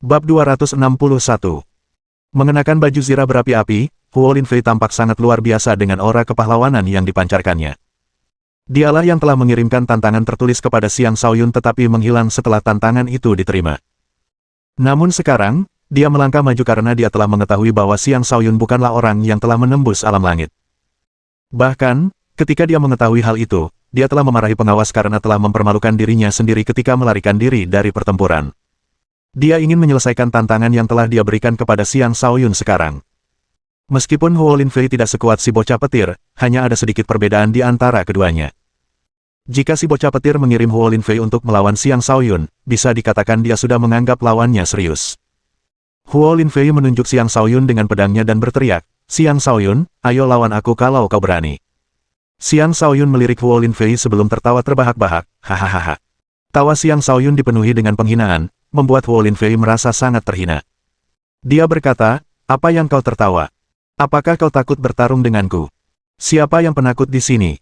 Bab 261. Mengenakan baju zirah berapi-api, Huo Linfei tampak sangat luar biasa dengan aura kepahlawanan yang dipancarkannya. Dialah yang telah mengirimkan tantangan tertulis kepada Xiang Shaoyun tetapi menghilang setelah tantangan itu diterima. Namun sekarang, dia melangkah maju karena dia telah mengetahui bahwa Xiang Shaoyun bukanlah orang yang telah menembus alam langit. Bahkan, ketika dia mengetahui hal itu, dia telah memarahi pengawas karena telah mempermalukan dirinya sendiri ketika melarikan diri dari pertempuran. Dia ingin menyelesaikan tantangan yang telah dia berikan kepada Xiang Shaoyun sekarang. Meskipun Huo Linfei tidak sekuat si bocah petir, hanya ada sedikit perbedaan di antara keduanya. Jika si bocah petir mengirim Huo Linfei untuk melawan Xiang Shaoyun, bisa dikatakan dia sudah menganggap lawannya serius. Huo Linfei menunjuk Xiang Shaoyun dengan pedangnya dan berteriak, "Xiang Shaoyun, ayo lawan aku kalau kau berani." Xiang Shaoyun melirik Huo Linfei sebelum tertawa terbahak-bahak, hahaha. Tawa Xiang Shaoyun dipenuhi dengan penghinaan, membuat Huo Linfei merasa sangat terhina. Dia berkata, "Apa yang kau tertawa? Apakah kau takut bertarung denganku? Siapa yang penakut di sini?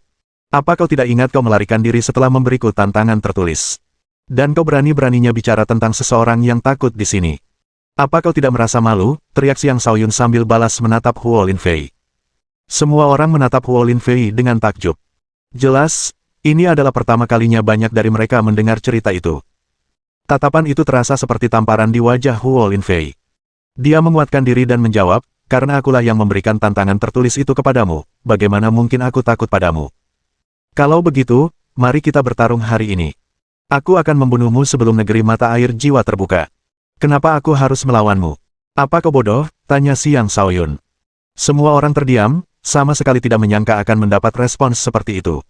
Apa kau tidak ingat kau melarikan diri setelah memberiku tantangan tertulis? Dan kau berani-beraninya bicara tentang seseorang yang takut di sini? Apa kau tidak merasa malu?" teriak Xiang Shaoyun sambil balas menatap Huo Linfei. Semua orang menatap Huo Linfei dengan takjub. Jelas, ini adalah pertama kalinya banyak dari mereka mendengar cerita itu. Tatapan itu terasa seperti tamparan di wajah Huo Linfei. Dia menguatkan diri dan menjawab, "Karena akulah yang memberikan tantangan tertulis itu kepadamu, bagaimana mungkin aku takut padamu? Kalau begitu, mari kita bertarung hari ini. Aku akan membunuhmu sebelum negeri mata air jiwa terbuka. Kenapa aku harus melawanmu? Apa kau bodoh?" tanya Xiang Shaoyun. Semua orang terdiam, sama sekali tidak menyangka akan mendapat respons seperti itu.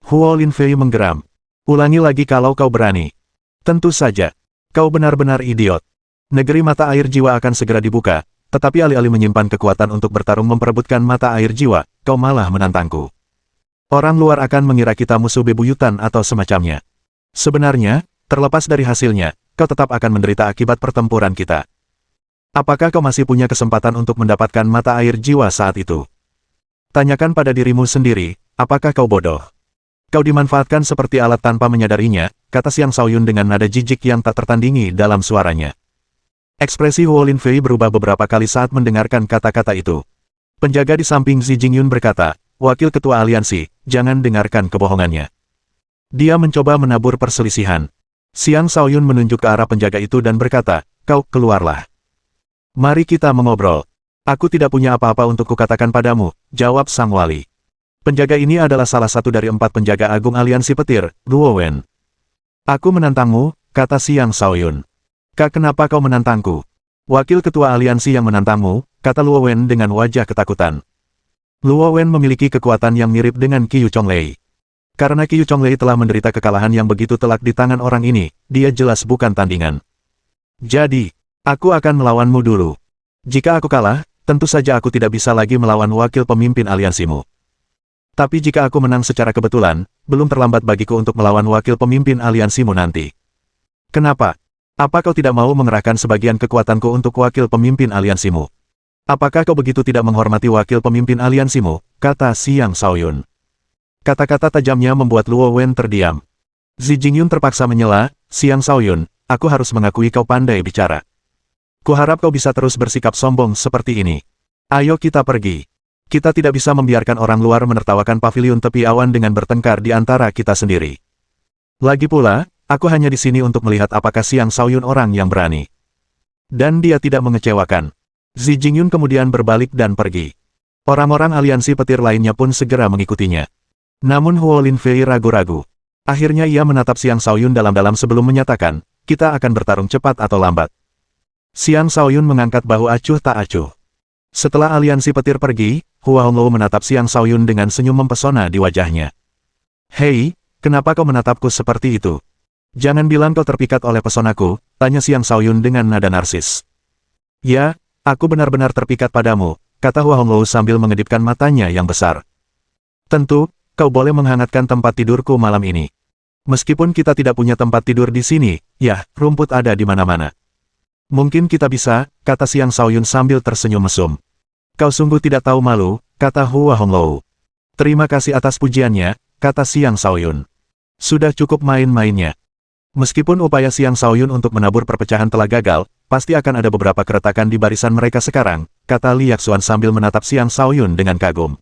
Huo Linfei menggeram. "Ulangi lagi kalau kau berani." "Tentu saja. Kau benar-benar idiot. Negeri mata air jiwa akan segera dibuka, tetapi alih-alih menyimpan kekuatan untuk bertarung memperebutkan mata air jiwa, kau malah menantangku. Orang luar akan mengira kita musuh bebuyutan atau semacamnya. Sebenarnya, terlepas dari hasilnya, kau tetap akan menderita akibat pertempuran kita. Apakah kau masih punya kesempatan untuk mendapatkan mata air jiwa saat itu? Tanyakan pada dirimu sendiri, apakah kau bodoh? Kau dimanfaatkan seperti alat tanpa menyadarinya," kata Xiang Shaoyun dengan nada jijik yang tak tertandingi dalam suaranya. Ekspresi Huo Linfei berubah beberapa kali saat mendengarkan kata-kata itu. Penjaga di samping Xi Jingyun berkata, "Wakil ketua aliansi, jangan dengarkan kebohongannya." Dia mencoba menabur perselisihan. Xiang Shaoyun menunjuk ke arah penjaga itu dan berkata, "Kau keluarlah. Mari kita mengobrol." "Aku tidak punya apa-apa untuk kukatakan padamu," jawab sang wali. Penjaga ini adalah salah satu dari 4 penjaga agung aliansi petir, Luo Wen. "Aku menantangmu," kata Xiang Shaoyun. Kenapa kau menantangku?" "Wakil ketua aliansi yang menantangmu," kata Luo Wen dengan wajah ketakutan. Luo Wen memiliki kekuatan yang mirip dengan Qiu Chonglei. Karena Qiu Chonglei telah menderita kekalahan yang begitu telak di tangan orang ini, dia jelas bukan tandingan. "Jadi, aku akan melawanmu dulu. Jika aku kalah, tentu saja aku tidak bisa lagi melawan wakil pemimpin aliansimu. Tapi jika aku menang secara kebetulan, belum terlambat bagiku untuk melawan wakil pemimpin aliansimu nanti." "Kenapa? Apa kau tidak mau mengerahkan sebagian kekuatanku untuk wakil pemimpin aliansimu? Apakah kau begitu tidak menghormati wakil pemimpin aliansimu?" kata Xiang Shaoyun. Kata-kata tajamnya membuat Luo Wen terdiam. Xi Jingyun terpaksa menyela, "Xiang Shaoyun, aku harus mengakui kau pandai bicara. Kuharap kau bisa terus bersikap sombong seperti ini. Ayo kita pergi. Kita tidak bisa membiarkan orang luar menertawakan pavilion tepi awan dengan bertengkar di antara kita sendiri. Lagi pula, aku hanya di sini untuk melihat apakah Xiang Shaoyun orang yang berani." Dan dia tidak mengecewakan. Xi Jingyun kemudian berbalik dan pergi. Orang-orang aliansi petir lainnya pun segera mengikutinya. Namun Huo Linfei ragu-ragu. Akhirnya ia menatap Xiang Shaoyun dalam-dalam sebelum menyatakan, "Kita akan bertarung cepat atau lambat." Xiang Shaoyun mengangkat bahu acuh tak acuh. Setelah aliansi petir pergi, Hua Hongluo menatap Xiang Shaoyun dengan senyum mempesona di wajahnya. "Hei, kenapa kau menatapku seperti itu? Jangan bilang kau terpikat oleh pesonaku," tanya Xiang Shaoyun dengan nada narsis. "Ya, aku benar-benar terpikat padamu," kata Hua Hongluo sambil mengedipkan matanya yang besar. "Tentu, kau boleh menghangatkan tempat tidurku malam ini. Meskipun kita tidak punya tempat tidur di sini, ya, rumput ada di mana-mana." "Mungkin kita bisa," kata Xiang Shaoyun sambil tersenyum mesum. "Kau sungguh tidak tahu malu," kata Hua Hongluo. "Terima kasih atas pujiannya," kata Xiang Shaoyun. Sudah cukup main-mainnya. Meskipun upaya Xiang Shaoyun untuk menabur perpecahan telah gagal, pasti akan ada beberapa keretakan di barisan mereka sekarang, kata Li Yaxuan sambil menatap Xiang Shaoyun dengan kagum.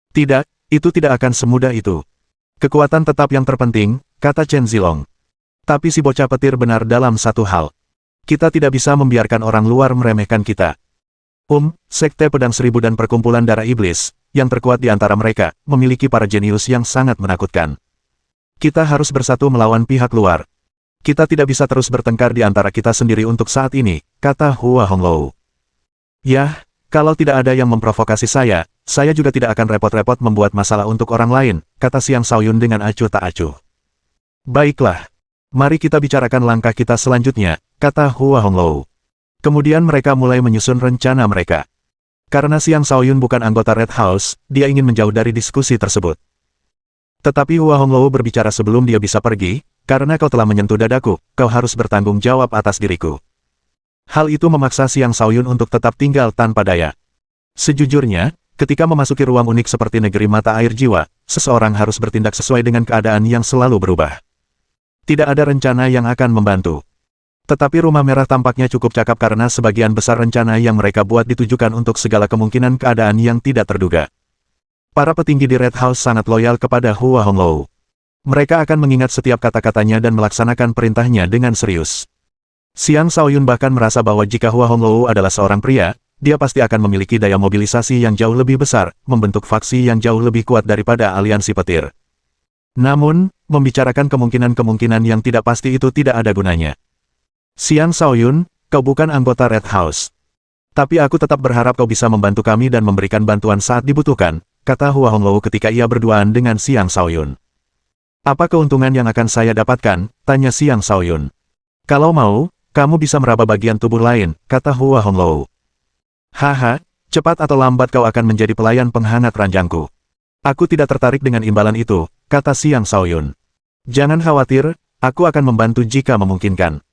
Tidak, itu tidak akan semudah itu. Kekuatan tetap yang terpenting, kata Chen Zilong. Tapi si bocah petir benar dalam satu hal. Kita tidak bisa membiarkan orang luar meremehkan kita. Sekte Pedang Seribu dan Perkumpulan Darah Iblis, yang terkuat di antara mereka, memiliki para jenius yang sangat menakutkan. Kita harus bersatu melawan pihak luar. Kita tidak bisa terus bertengkar di antara kita sendiri untuk saat ini, kata Hua Honglou. Yah, kalau tidak ada yang memprovokasi saya juga tidak akan repot-repot membuat masalah untuk orang lain, kata Xiang Shaoyun dengan acuh tak acuh. Baiklah. Mari kita bicarakan langkah kita selanjutnya, kata Hua Honglou. Kemudian mereka mulai menyusun rencana mereka. Karena Xiang Shaoyun bukan anggota Red House, dia ingin menjauh dari diskusi tersebut. Tetapi Hua Honglou berbicara sebelum dia bisa pergi, karena kau telah menyentuh dadaku, kau harus bertanggung jawab atas diriku. Hal itu memaksa Xiang Shaoyun untuk tetap tinggal tanpa daya. Sejujurnya, ketika memasuki ruang unik seperti negeri mata air jiwa, seseorang harus bertindak sesuai dengan keadaan yang selalu berubah. Tidak ada rencana yang akan membantu. Tetapi Rumah Merah tampaknya cukup cakap karena sebagian besar rencana yang mereka buat ditujukan untuk segala kemungkinan keadaan yang tidak terduga. Para petinggi di Red House sangat loyal kepada Hua Honglou. Mereka akan mengingat setiap kata-katanya dan melaksanakan perintahnya dengan serius. Xiang Shaoyun bahkan merasa bahwa jika Hua Honglou adalah seorang pria, dia pasti akan memiliki daya mobilisasi yang jauh lebih besar, membentuk faksi yang jauh lebih kuat daripada aliansi petir. Namun, membicarakan kemungkinan-kemungkinan yang tidak pasti itu tidak ada gunanya. Xiang Shaoyun, kau bukan anggota Red House. Tapi aku tetap berharap kau bisa membantu kami dan memberikan bantuan saat dibutuhkan, kata Hua Honglou ketika ia berduaan dengan Xiang Shaoyun. Apa keuntungan yang akan saya dapatkan? Tanya Xiang Shaoyun. Kalau mau, kamu bisa meraba bagian tubuh lain, kata Hua Honglou. Haha, cepat atau lambat kau akan menjadi pelayan penghangat ranjangku. Aku tidak tertarik dengan imbalan itu, kata Xiang Shaoyun. Jangan khawatir, aku akan membantu jika memungkinkan.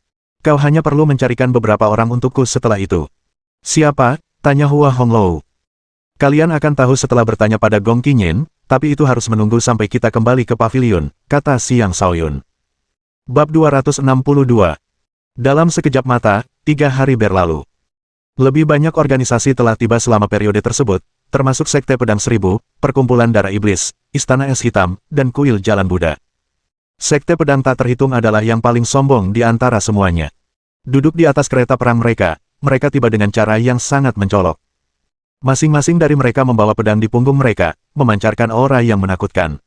Kau hanya perlu mencarikan beberapa orang untukku setelah itu. Siapa? Tanya Hua Honglou. Kalian akan tahu setelah bertanya pada Gong Qingyin, tapi itu harus menunggu sampai kita kembali ke pavilion, kata Xiang Shaoyun. Bab 262. Dalam sekejap mata, 3 hari berlalu. Lebih banyak organisasi telah tiba selama periode tersebut, termasuk Sekte Pedang Seribu, Perkumpulan Darah Iblis, Istana Es Hitam, dan Kuil Jalan Buddha. Sekte Pedang tak terhitung adalah yang paling sombong di antara semuanya. Duduk di atas kereta perang mereka tiba dengan cara yang sangat mencolok. Masing-masing dari mereka membawa pedang di punggung mereka, memancarkan aura yang menakutkan.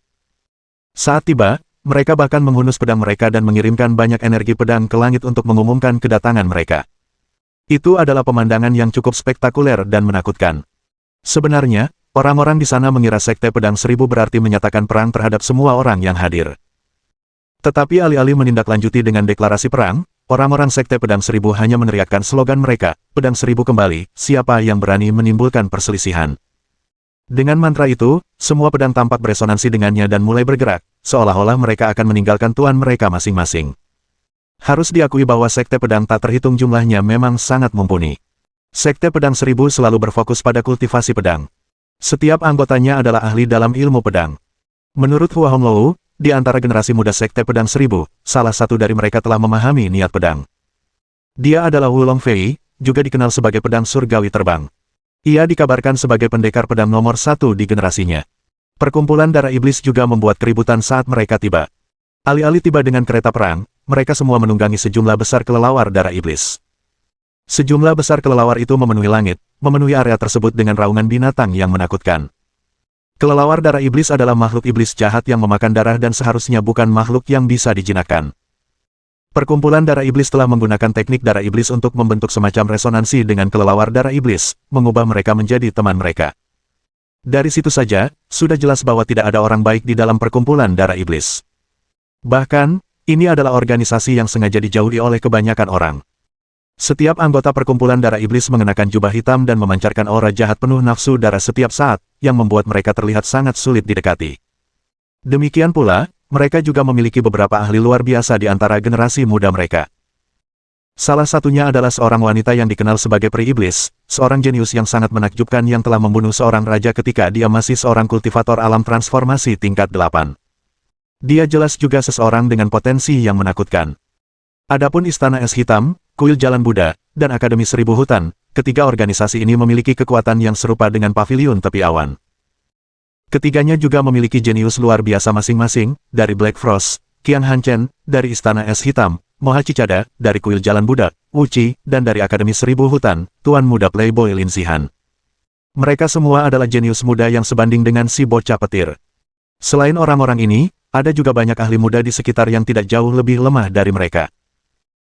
Saat tiba, mereka bahkan menghunus pedang mereka dan mengirimkan banyak energi pedang ke langit untuk mengumumkan kedatangan mereka. Itu adalah pemandangan yang cukup spektakuler dan menakutkan. Sebenarnya, orang-orang di sana mengira Sekte Pedang Seribu berarti menyatakan perang terhadap semua orang yang hadir. Tetapi alih-alih menindaklanjuti dengan deklarasi perang, orang-orang Sekte Pedang Seribu hanya meneriakkan slogan mereka, Pedang Seribu kembali, siapa yang berani menimbulkan perselisihan. Dengan mantra itu, semua pedang tampak beresonansi dengannya dan mulai bergerak, seolah-olah mereka akan meninggalkan tuan mereka masing-masing. Harus diakui bahwa Sekte Pedang tak terhitung jumlahnya memang sangat mumpuni. Sekte Pedang Seribu selalu berfokus pada kultivasi pedang. Setiap anggotanya adalah ahli dalam ilmu pedang. Menurut Hua Honglou, di antara generasi muda Sekte Pedang Seribu, salah satu dari mereka telah memahami niat pedang. Dia adalah Wu Longfei, juga dikenal sebagai pedang surgawi terbang. Ia dikabarkan sebagai pendekar pedang nomor 1 di generasinya. Perkumpulan Darah Iblis juga membuat keributan saat mereka tiba. Alih-alih tiba dengan kereta perang, mereka semua menunggangi sejumlah besar kelelawar Darah Iblis. Sejumlah besar kelelawar itu memenuhi langit, memenuhi area tersebut dengan raungan binatang yang menakutkan. Kelelawar Darah Iblis adalah makhluk iblis jahat yang memakan darah dan seharusnya bukan makhluk yang bisa dijinakkan. Perkumpulan Darah Iblis telah menggunakan teknik Darah Iblis untuk membentuk semacam resonansi dengan kelelawar Darah Iblis, mengubah mereka menjadi teman mereka. Dari situ saja, sudah jelas bahwa tidak ada orang baik di dalam Perkumpulan Darah Iblis. Bahkan, ini adalah organisasi yang sengaja dijauhi oleh kebanyakan orang. Setiap anggota Perkumpulan Darah Iblis mengenakan jubah hitam dan memancarkan aura jahat penuh nafsu darah setiap saat, yang membuat mereka terlihat sangat sulit didekati. Demikian pula, mereka juga memiliki beberapa ahli luar biasa di antara generasi muda mereka. Salah satunya adalah seorang wanita yang dikenal sebagai Peri Iblis, seorang jenius yang sangat menakjubkan yang telah membunuh seorang raja ketika dia masih seorang kultivator alam transformasi tingkat 8. Dia jelas juga seseorang dengan potensi yang menakutkan. Adapun Istana Es Hitam, Kuil Jalan Buddha, dan Akademi Seribu Hutan, ketiga organisasi ini memiliki kekuatan yang serupa dengan Paviliun Tepi Awan. Ketiganya juga memiliki jenius luar biasa masing-masing, dari Black Frost, Qiang Hanchen, dari Istana Es Hitam, Moha Cicada, dari Kuil Jalan Buddha, Wu Qi, dan dari Akademi Seribu Hutan, Tuan Muda Playboy Lin Zihan. Mereka semua adalah jenius muda yang sebanding dengan si bocah petir. Selain orang-orang ini, ada juga banyak ahli muda di sekitar yang tidak jauh lebih lemah dari mereka.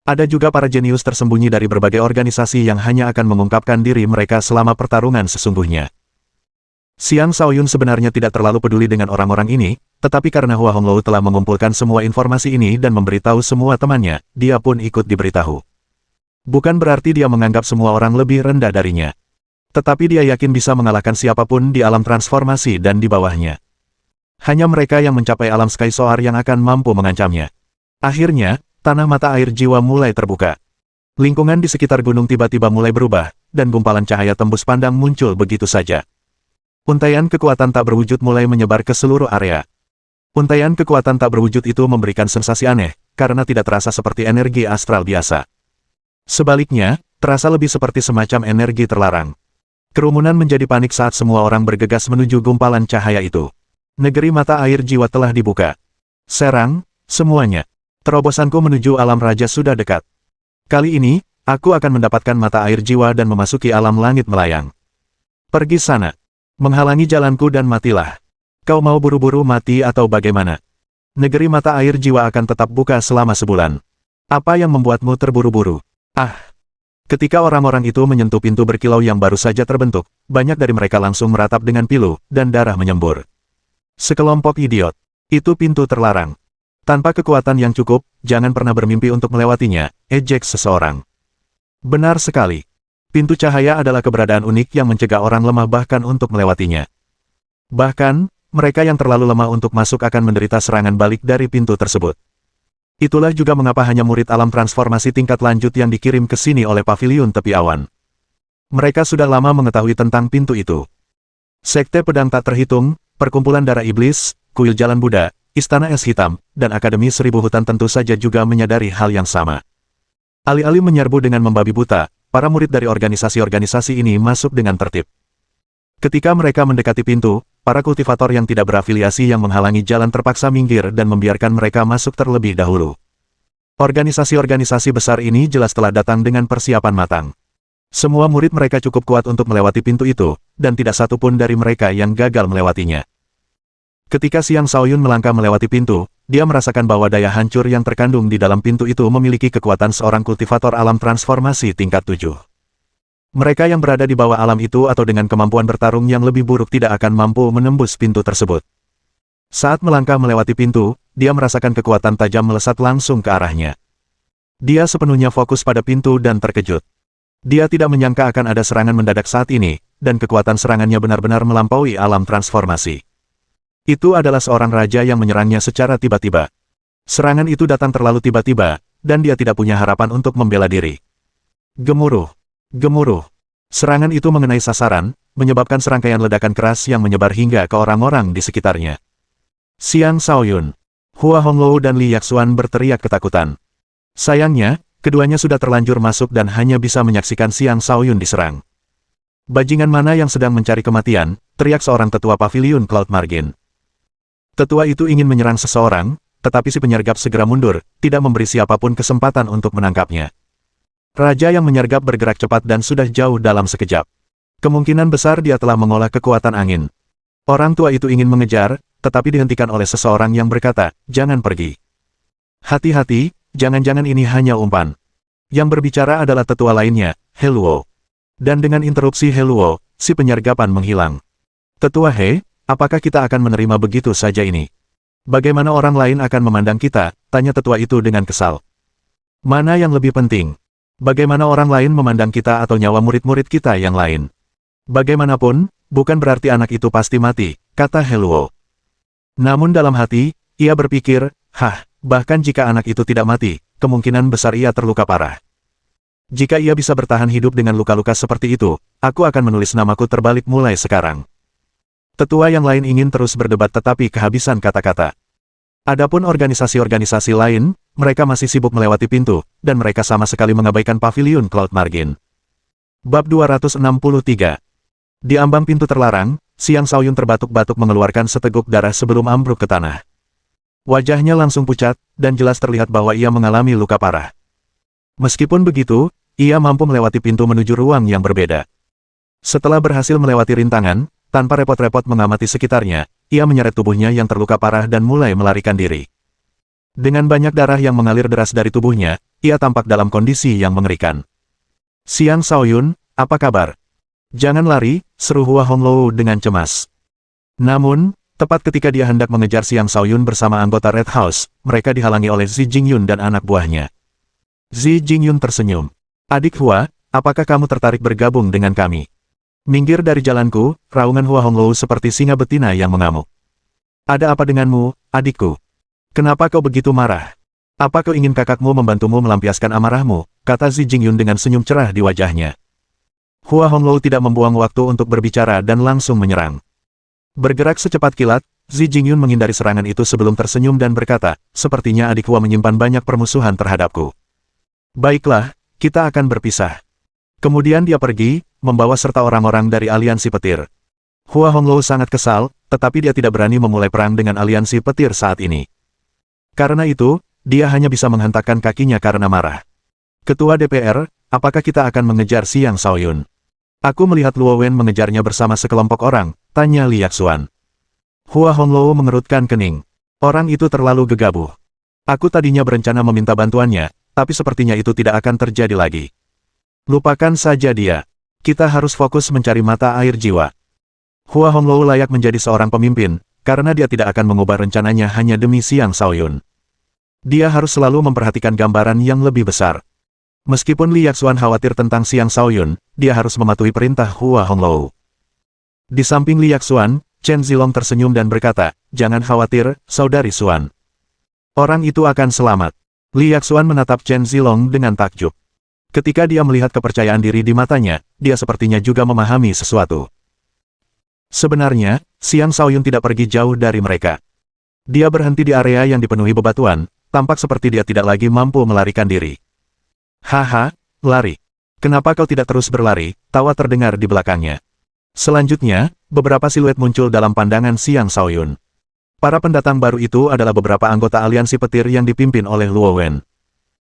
Ada juga para jenius tersembunyi dari berbagai organisasi yang hanya akan mengungkapkan diri mereka selama pertarungan sesungguhnya. Xiang Shaoyun sebenarnya tidak terlalu peduli dengan orang-orang ini, tetapi karena Hua Honglou telah mengumpulkan semua informasi ini dan memberitahu semua temannya, dia pun ikut diberitahu. Bukan berarti dia menganggap semua orang lebih rendah darinya. Tetapi dia yakin bisa mengalahkan siapapun di alam transformasi dan di bawahnya. Hanya mereka yang mencapai alam Sky Soar yang akan mampu mengancamnya. Akhirnya, tanah mata air jiwa mulai terbuka. Lingkungan di sekitar gunung tiba-tiba mulai berubah, dan gumpalan cahaya tembus pandang muncul begitu saja. Untaian kekuatan tak berwujud mulai menyebar ke seluruh area. Untaian kekuatan tak berwujud itu memberikan sensasi aneh, karena tidak terasa seperti energi astral biasa. Sebaliknya, terasa lebih seperti semacam energi terlarang. Kerumunan menjadi panik saat semua orang bergegas menuju gumpalan cahaya itu. Negeri mata air jiwa telah dibuka. Serang, semuanya. Terobosanku menuju alam raja sudah dekat. Kali ini, aku akan mendapatkan mata air jiwa dan memasuki alam langit melayang. Pergi sana. Menghalangi jalanku dan matilah. Kau mau buru-buru mati atau bagaimana? Negeri mata air jiwa akan tetap buka selama sebulan. Apa yang membuatmu terburu-buru? Ah! Ketika orang-orang itu menyentuh pintu berkilau yang baru saja terbentuk, banyak dari mereka langsung meratap dengan pilu, dan darah menyembur. Sekelompok idiot. Itu pintu terlarang. Tanpa kekuatan yang cukup, jangan pernah bermimpi untuk melewatinya, ejek seseorang. Benar sekali. Pintu cahaya adalah keberadaan unik yang mencegah orang lemah bahkan untuk melewatinya. Bahkan, mereka yang terlalu lemah untuk masuk akan menderita serangan balik dari pintu tersebut. Itulah juga mengapa hanya murid alam transformasi tingkat lanjut yang dikirim ke sini oleh Paviliun Tepi Awan. Mereka sudah lama mengetahui tentang pintu itu. Sekte Pedang Tak Terhitung, Perkumpulan Darah Iblis, Kuil Jalan Buddha, Istana Es Hitam, dan Akademi Seribu Hutan tentu saja juga menyadari hal yang sama. Alih-alih menyerbu dengan membabi buta, para murid dari organisasi-organisasi ini masuk dengan tertib. Ketika mereka mendekati pintu, para kultivator yang tidak berafiliasi yang menghalangi jalan terpaksa minggir dan membiarkan mereka masuk terlebih dahulu. Organisasi-organisasi besar ini jelas telah datang dengan persiapan matang. Semua murid mereka cukup kuat untuk melewati pintu itu, dan tidak satu pun dari mereka yang gagal melewatinya. Ketika Xiang Shaoyun melangkah melewati pintu, dia merasakan bahwa daya hancur yang terkandung di dalam pintu itu memiliki kekuatan seorang kultivator alam transformasi tingkat 7. Mereka yang berada di bawah alam itu atau dengan kemampuan bertarung yang lebih buruk tidak akan mampu menembus pintu tersebut. Saat melangkah melewati pintu, dia merasakan kekuatan tajam melesat langsung ke arahnya. Dia sepenuhnya fokus pada pintu dan terkejut. Dia tidak menyangka akan ada serangan mendadak saat ini, dan kekuatan serangannya benar-benar melampaui alam transformasi. Itu adalah seorang raja yang menyerangnya secara tiba-tiba. Serangan itu datang terlalu tiba-tiba, dan dia tidak punya harapan untuk membela diri. Gemuruh. Gemuruh. Serangan itu mengenai sasaran, menyebabkan serangkaian ledakan keras yang menyebar hingga ke orang-orang di sekitarnya. Xiang Shaoyun, Hua Honglou dan Li Yaxuan berteriak ketakutan. Sayangnya, keduanya sudah terlanjur masuk dan hanya bisa menyaksikan Xiang Shaoyun diserang. Bajingan mana yang sedang mencari kematian, teriak seorang tetua Paviliun Cloud Margin. Tetua itu ingin menyerang seseorang, tetapi si penyergap segera mundur, tidak memberi siapapun kesempatan untuk menangkapnya. Raja yang menyergap bergerak cepat dan sudah jauh dalam sekejap. Kemungkinan besar dia telah mengolah kekuatan angin. Orang tua itu ingin mengejar, tetapi dihentikan oleh seseorang yang berkata, "Jangan pergi. Hati-hati, jangan-jangan ini hanya umpan." Yang berbicara adalah tetua lainnya, He Luo. Dan dengan interupsi He Luo, si penyergapan menghilang. "Tetua He, apakah kita akan menerima begitu saja ini? Bagaimana orang lain akan memandang kita?" tanya tetua itu dengan kesal. "Mana yang lebih penting? Bagaimana orang lain memandang kita atau nyawa murid-murid kita yang lain? Bagaimanapun, bukan berarti anak itu pasti mati," kata He Luo. Namun dalam hati, ia berpikir, bahkan jika anak itu tidak mati, kemungkinan besar ia terluka parah. Jika ia bisa bertahan hidup dengan luka-luka seperti itu, aku akan menulis namaku terbalik mulai sekarang. Tetua yang lain ingin terus berdebat tetapi kehabisan kata-kata. Adapun organisasi-organisasi lain, mereka masih sibuk melewati pintu, dan mereka sama sekali mengabaikan paviliun Cloud Margin. Bab 263. Di ambang pintu terlarang, Xiang Shaoyun terbatuk-batuk mengeluarkan seteguk darah sebelum ambruk ke tanah. Wajahnya langsung pucat, dan jelas terlihat bahwa ia mengalami luka parah. Meskipun begitu, ia mampu melewati pintu menuju ruang yang berbeda. Setelah berhasil melewati rintangan, tanpa repot-repot mengamati sekitarnya, ia menyeret tubuhnya yang terluka parah dan mulai melarikan diri. Dengan banyak darah yang mengalir deras dari tubuhnya, ia tampak dalam kondisi yang mengerikan. Xiang Shaoyun, apa kabar? Jangan lari, seru Hua Honglou dengan cemas. Namun, tepat ketika dia hendak mengejar Xiang Shaoyun bersama anggota Red House, mereka dihalangi oleh Zi Jingyun dan anak buahnya. Zi Jingyun tersenyum. Adik Hua, apakah kamu tertarik bergabung dengan kami? Minggir dari jalanku, raungan Hua Honglou seperti singa betina yang mengamuk. Ada apa denganmu, adikku? Kenapa kau begitu marah? Apa kau ingin kakakmu membantumu melampiaskan amarahmu? Kata Zi Jingyun dengan senyum cerah di wajahnya. Hua Honglou tidak membuang waktu untuk berbicara dan langsung menyerang. Bergerak secepat kilat, Zi Jingyun menghindari serangan itu sebelum tersenyum dan berkata, sepertinya adik Hua menyimpan banyak permusuhan terhadapku. Baiklah, kita akan berpisah. Kemudian dia pergi, membawa serta orang-orang dari aliansi petir. Hua Honglou sangat kesal, tetapi dia tidak berani memulai perang dengan aliansi petir saat ini. Karena itu, dia hanya bisa menghentakkan kakinya karena marah. Ketua DPR, apakah kita akan mengejar Xiang Shaoyun? Aku melihat Luo Wen mengejarnya bersama sekelompok orang, tanya Li Yaxuan. Hua Honglou mengerutkan kening. Orang itu terlalu gegabah. Aku tadinya berencana meminta bantuannya, tapi sepertinya itu tidak akan terjadi lagi. Lupakan saja dia. Kita harus fokus mencari mata air jiwa. Hua Honglou layak menjadi seorang pemimpin, karena dia tidak akan mengubah rencananya hanya demi Xiang Shaoyun. Dia harus selalu memperhatikan gambaran yang lebih besar. Meskipun Li Yaxuan khawatir tentang Xiang Shaoyun, dia harus mematuhi perintah Hua Honglou. Di samping Li Yaxuan, Chen Zilong tersenyum dan berkata, jangan khawatir, saudari Xuan. Orang itu akan selamat. Li Yaxuan menatap Chen Zilong dengan takjub. Ketika dia melihat kepercayaan diri di matanya, dia sepertinya juga memahami sesuatu. Sebenarnya, Xiang Shaoyun tidak pergi jauh dari mereka. Dia berhenti di area yang dipenuhi bebatuan, tampak seperti dia tidak lagi mampu melarikan diri. Haha, lari. Kenapa kau tidak terus berlari? Tawa terdengar di belakangnya. Selanjutnya, beberapa siluet muncul dalam pandangan Xiang Shaoyun. Para pendatang baru itu adalah beberapa anggota aliansi petir yang dipimpin oleh Luo Wen.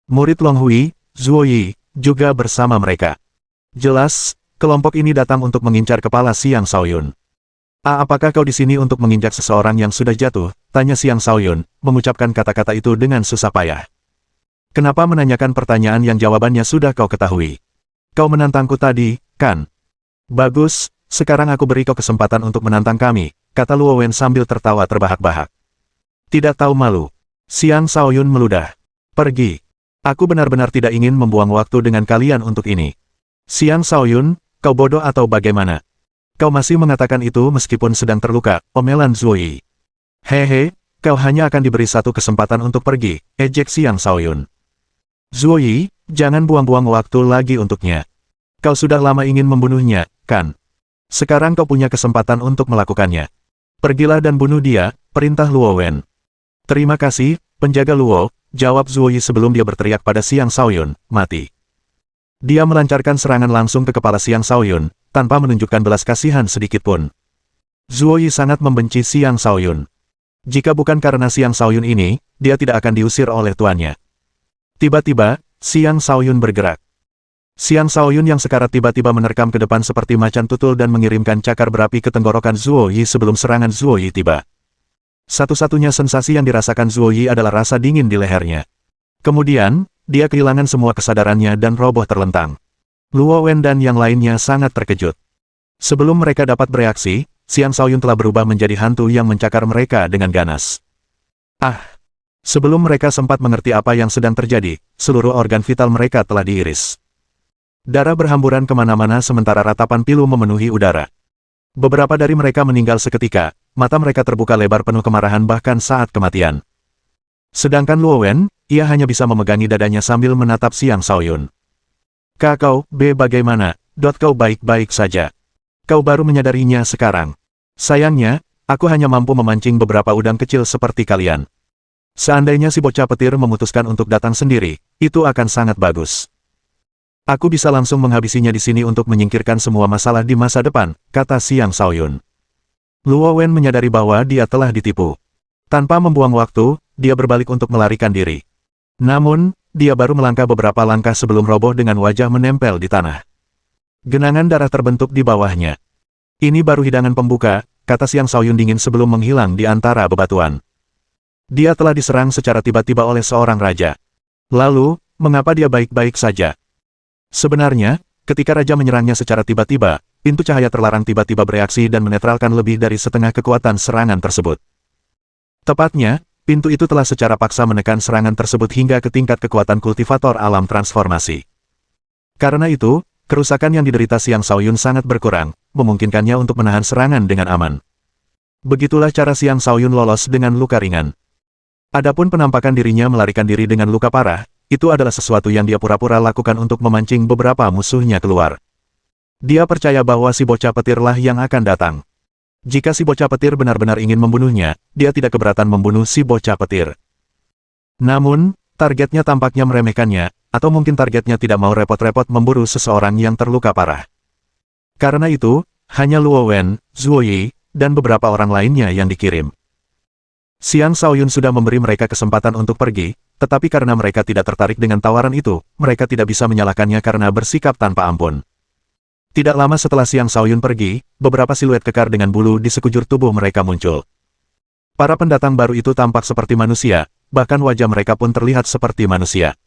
Murid Long Hui, Zuo Yi, juga bersama mereka. Jelas, kelompok ini datang untuk mengincar kepala Xiang Shaoyun. Apakah kau di sini untuk menginjak seseorang yang sudah jatuh? Tanya Xiang Shaoyun, mengucapkan kata-kata itu dengan susah payah. Kenapa menanyakan pertanyaan yang jawabannya sudah kau ketahui? Kau menantangku tadi, kan? Bagus, sekarang aku beri kau kesempatan untuk menantang kami, kata Luo Wen sambil tertawa terbahak-bahak. Tidak tahu malu. Xiang Shaoyun meludah. Pergi. Aku benar-benar tidak ingin membuang waktu dengan kalian untuk ini. Xiang Shaoyun, kau bodoh atau bagaimana? Kau masih mengatakan itu meskipun sedang terluka, omelan Zuo Yi. Hehe, kau hanya akan diberi satu kesempatan untuk pergi, ejek Xiang Shaoyun. Zuo Yi, jangan buang-buang waktu lagi untuknya. Kau sudah lama ingin membunuhnya, kan? Sekarang kau punya kesempatan untuk melakukannya. Pergilah dan bunuh dia, perintah Luo Wen. Terima kasih, penjaga Luo, jawab Zuo Yi sebelum dia berteriak pada Xiang Shaoyun, mati. Dia melancarkan serangan langsung ke kepala Xiang Shaoyun, tanpa menunjukkan belas kasihan sedikitpun. Zuo Yi sangat membenci Xiang Shaoyun. Jika bukan karena Xiang Shaoyun ini, dia tidak akan diusir oleh tuannya. Tiba-tiba, Xiang Shaoyun bergerak. Xiang Shaoyun yang sekarat tiba-tiba menerkam ke depan seperti macan tutul dan mengirimkan cakar berapi ke tenggorokan Zuo Yi sebelum serangan Zuo Yi tiba. Satu-satunya sensasi yang dirasakan Zuo Yi adalah rasa dingin di lehernya. Kemudian, dia kehilangan semua kesadarannya dan roboh terlentang. Luo Wen dan yang lainnya sangat terkejut. Sebelum mereka dapat bereaksi, Xiang Shaoyun telah berubah menjadi hantu yang mencakar mereka dengan ganas. Sebelum mereka sempat mengerti apa yang sedang terjadi, seluruh organ vital mereka telah diiris. Darah berhamburan kemana-mana sementara ratapan pilu memenuhi udara. Beberapa dari mereka meninggal seketika, mata mereka terbuka lebar penuh kemarahan bahkan saat kematian. Sedangkan Luo Wen, ia hanya bisa memegangi dadanya sambil menatap Xiang Shaoyun. Kau, bagaimana? Kau baik-baik saja. Kau baru menyadarinya sekarang. Sayangnya, aku hanya mampu memancing beberapa udang kecil seperti kalian. Seandainya si bocah petir memutuskan untuk datang sendiri, itu akan sangat bagus. Aku bisa langsung menghabisinya di sini untuk menyingkirkan semua masalah di masa depan, kata Xiang Shaoyun. Luo Wen menyadari bahwa dia telah ditipu. Tanpa membuang waktu, dia berbalik untuk melarikan diri. Namun, dia baru melangkah beberapa langkah sebelum roboh dengan wajah menempel di tanah. Genangan darah terbentuk di bawahnya. Ini baru hidangan pembuka, kata Xiang Shaoyun dingin sebelum menghilang di antara bebatuan. Dia telah diserang secara tiba-tiba oleh seorang raja. Lalu, mengapa dia baik-baik saja? Sebenarnya, ketika raja menyerangnya secara tiba-tiba, pintu cahaya terlarang tiba-tiba bereaksi dan menetralkan lebih dari setengah kekuatan serangan tersebut. Tepatnya, pintu itu telah secara paksa menekan serangan tersebut hingga ke tingkat kekuatan kultivator alam transformasi. Karena itu, kerusakan yang diderita Xiang Shaoyun sangat berkurang, memungkinkannya untuk menahan serangan dengan aman. Begitulah cara Xiang Shaoyun lolos dengan luka ringan. Adapun penampakan dirinya melarikan diri dengan luka parah, itu adalah sesuatu yang dia pura-pura lakukan untuk memancing beberapa musuhnya keluar. Dia percaya bahwa si bocah petirlah yang akan datang. Jika si bocah petir benar-benar ingin membunuhnya, dia tidak keberatan membunuh si bocah petir. Namun, targetnya tampaknya meremehkannya, atau mungkin targetnya tidak mau repot-repot memburu seseorang yang terluka parah. Karena itu, hanya Luo Wen, Zuo Yi, dan beberapa orang lainnya yang dikirim. Xiang Shaoyun sudah memberi mereka kesempatan untuk pergi, tetapi karena mereka tidak tertarik dengan tawaran itu, mereka tidak bisa menyalahkannya karena bersikap tanpa ampun. Tidak lama setelah Xiang Shaoyun pergi, beberapa siluet kekar dengan bulu di sekujur tubuh mereka muncul. Para pendatang baru itu tampak seperti manusia, bahkan wajah mereka pun terlihat seperti manusia.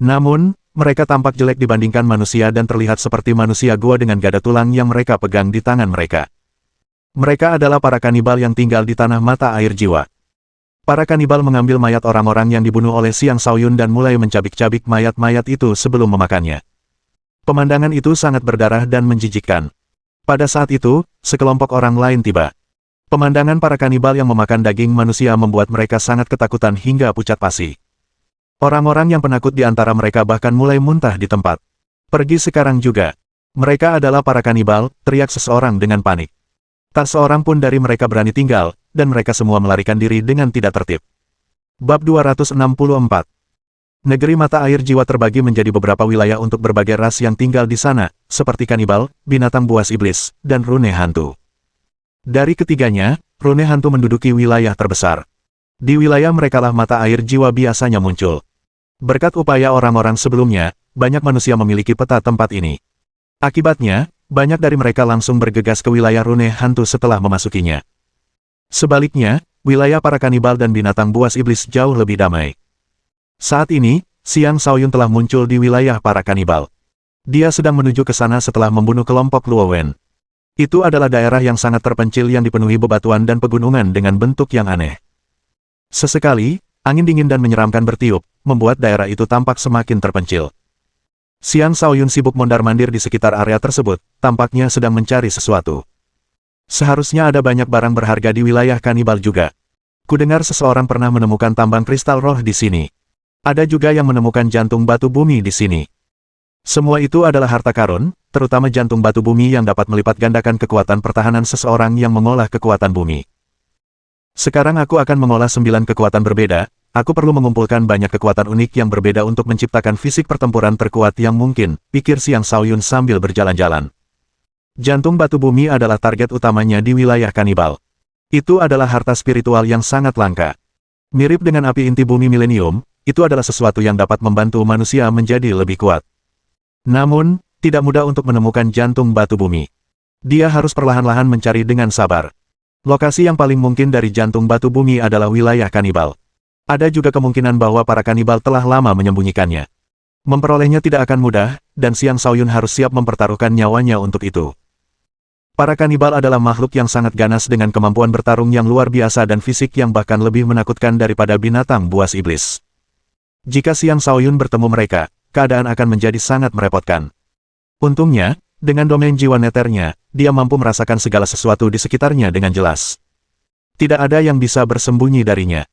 Namun, mereka tampak jelek dibandingkan manusia dan terlihat seperti manusia gua dengan gada tulang yang mereka pegang di tangan mereka. Mereka adalah para kanibal yang tinggal di tanah mata air jiwa. Para kanibal mengambil mayat orang-orang yang dibunuh oleh Xiang Shaoyun dan mulai mencabik-cabik mayat-mayat itu sebelum memakannya. Pemandangan itu sangat berdarah dan menjijikkan. Pada saat itu, sekelompok orang lain tiba. Pemandangan para kanibal yang memakan daging manusia membuat mereka sangat ketakutan hingga pucat pasi. Orang-orang yang penakut di antara mereka bahkan mulai muntah di tempat. Pergi sekarang juga. Mereka adalah para kanibal, teriak seseorang dengan panik. Tak seorang pun dari mereka berani tinggal, dan mereka semua melarikan diri dengan tidak tertib. Bab 264. Negeri mata air jiwa terbagi menjadi beberapa wilayah untuk berbagai ras yang tinggal di sana, seperti kanibal, binatang buas iblis, dan rune hantu. Dari ketiganya, rune hantu menduduki wilayah terbesar. Di wilayah merekalah mata air jiwa biasanya muncul. Berkat upaya orang-orang sebelumnya, banyak manusia memiliki peta tempat ini. Akibatnya, banyak dari mereka langsung bergegas ke wilayah rune hantu setelah memasukinya. Sebaliknya, wilayah para kanibal dan binatang buas iblis jauh lebih damai. Saat ini, Xiang Shaoyun telah muncul di wilayah para kanibal. Dia sedang menuju ke sana setelah membunuh kelompok Luo Wen. Itu adalah daerah yang sangat terpencil yang dipenuhi bebatuan dan pegunungan dengan bentuk yang aneh. Sesekali, angin dingin dan menyeramkan bertiup, membuat daerah itu tampak semakin terpencil. Xiang Shaoyun sibuk mondar-mandir di sekitar area tersebut, tampaknya sedang mencari sesuatu. Seharusnya ada banyak barang berharga di wilayah kanibal juga. Kudengar seseorang pernah menemukan tambang kristal roh di sini. Ada juga yang menemukan jantung batu bumi di sini. Semua itu adalah harta karun, terutama jantung batu bumi yang dapat melipat gandakan kekuatan pertahanan seseorang yang mengolah kekuatan bumi. Sekarang aku akan mengolah 9 kekuatan berbeda. Aku perlu mengumpulkan banyak kekuatan unik yang berbeda untuk menciptakan fisik pertempuran terkuat yang mungkin, pikir Xiang Shaoyun sambil berjalan-jalan. Jantung batu bumi adalah target utamanya di wilayah kanibal. Itu adalah harta spiritual yang sangat langka. Mirip dengan api inti bumi milenium, itu adalah sesuatu yang dapat membantu manusia menjadi lebih kuat. Namun, tidak mudah untuk menemukan jantung batu bumi. Dia harus perlahan-lahan mencari dengan sabar. Lokasi yang paling mungkin dari jantung batu bumi adalah wilayah kanibal. Ada juga kemungkinan bahwa para kanibal telah lama menyembunyikannya. Memperolehnya tidak akan mudah, dan Xiang Shaoyun harus siap mempertaruhkan nyawanya untuk itu. Para kanibal adalah makhluk yang sangat ganas dengan kemampuan bertarung yang luar biasa dan fisik yang bahkan lebih menakutkan daripada binatang buas iblis. Jika Xiang Shaoyun bertemu mereka, keadaan akan menjadi sangat merepotkan. Untungnya, dengan domain jiwa neternya, dia mampu merasakan segala sesuatu di sekitarnya dengan jelas. Tidak ada yang bisa bersembunyi darinya.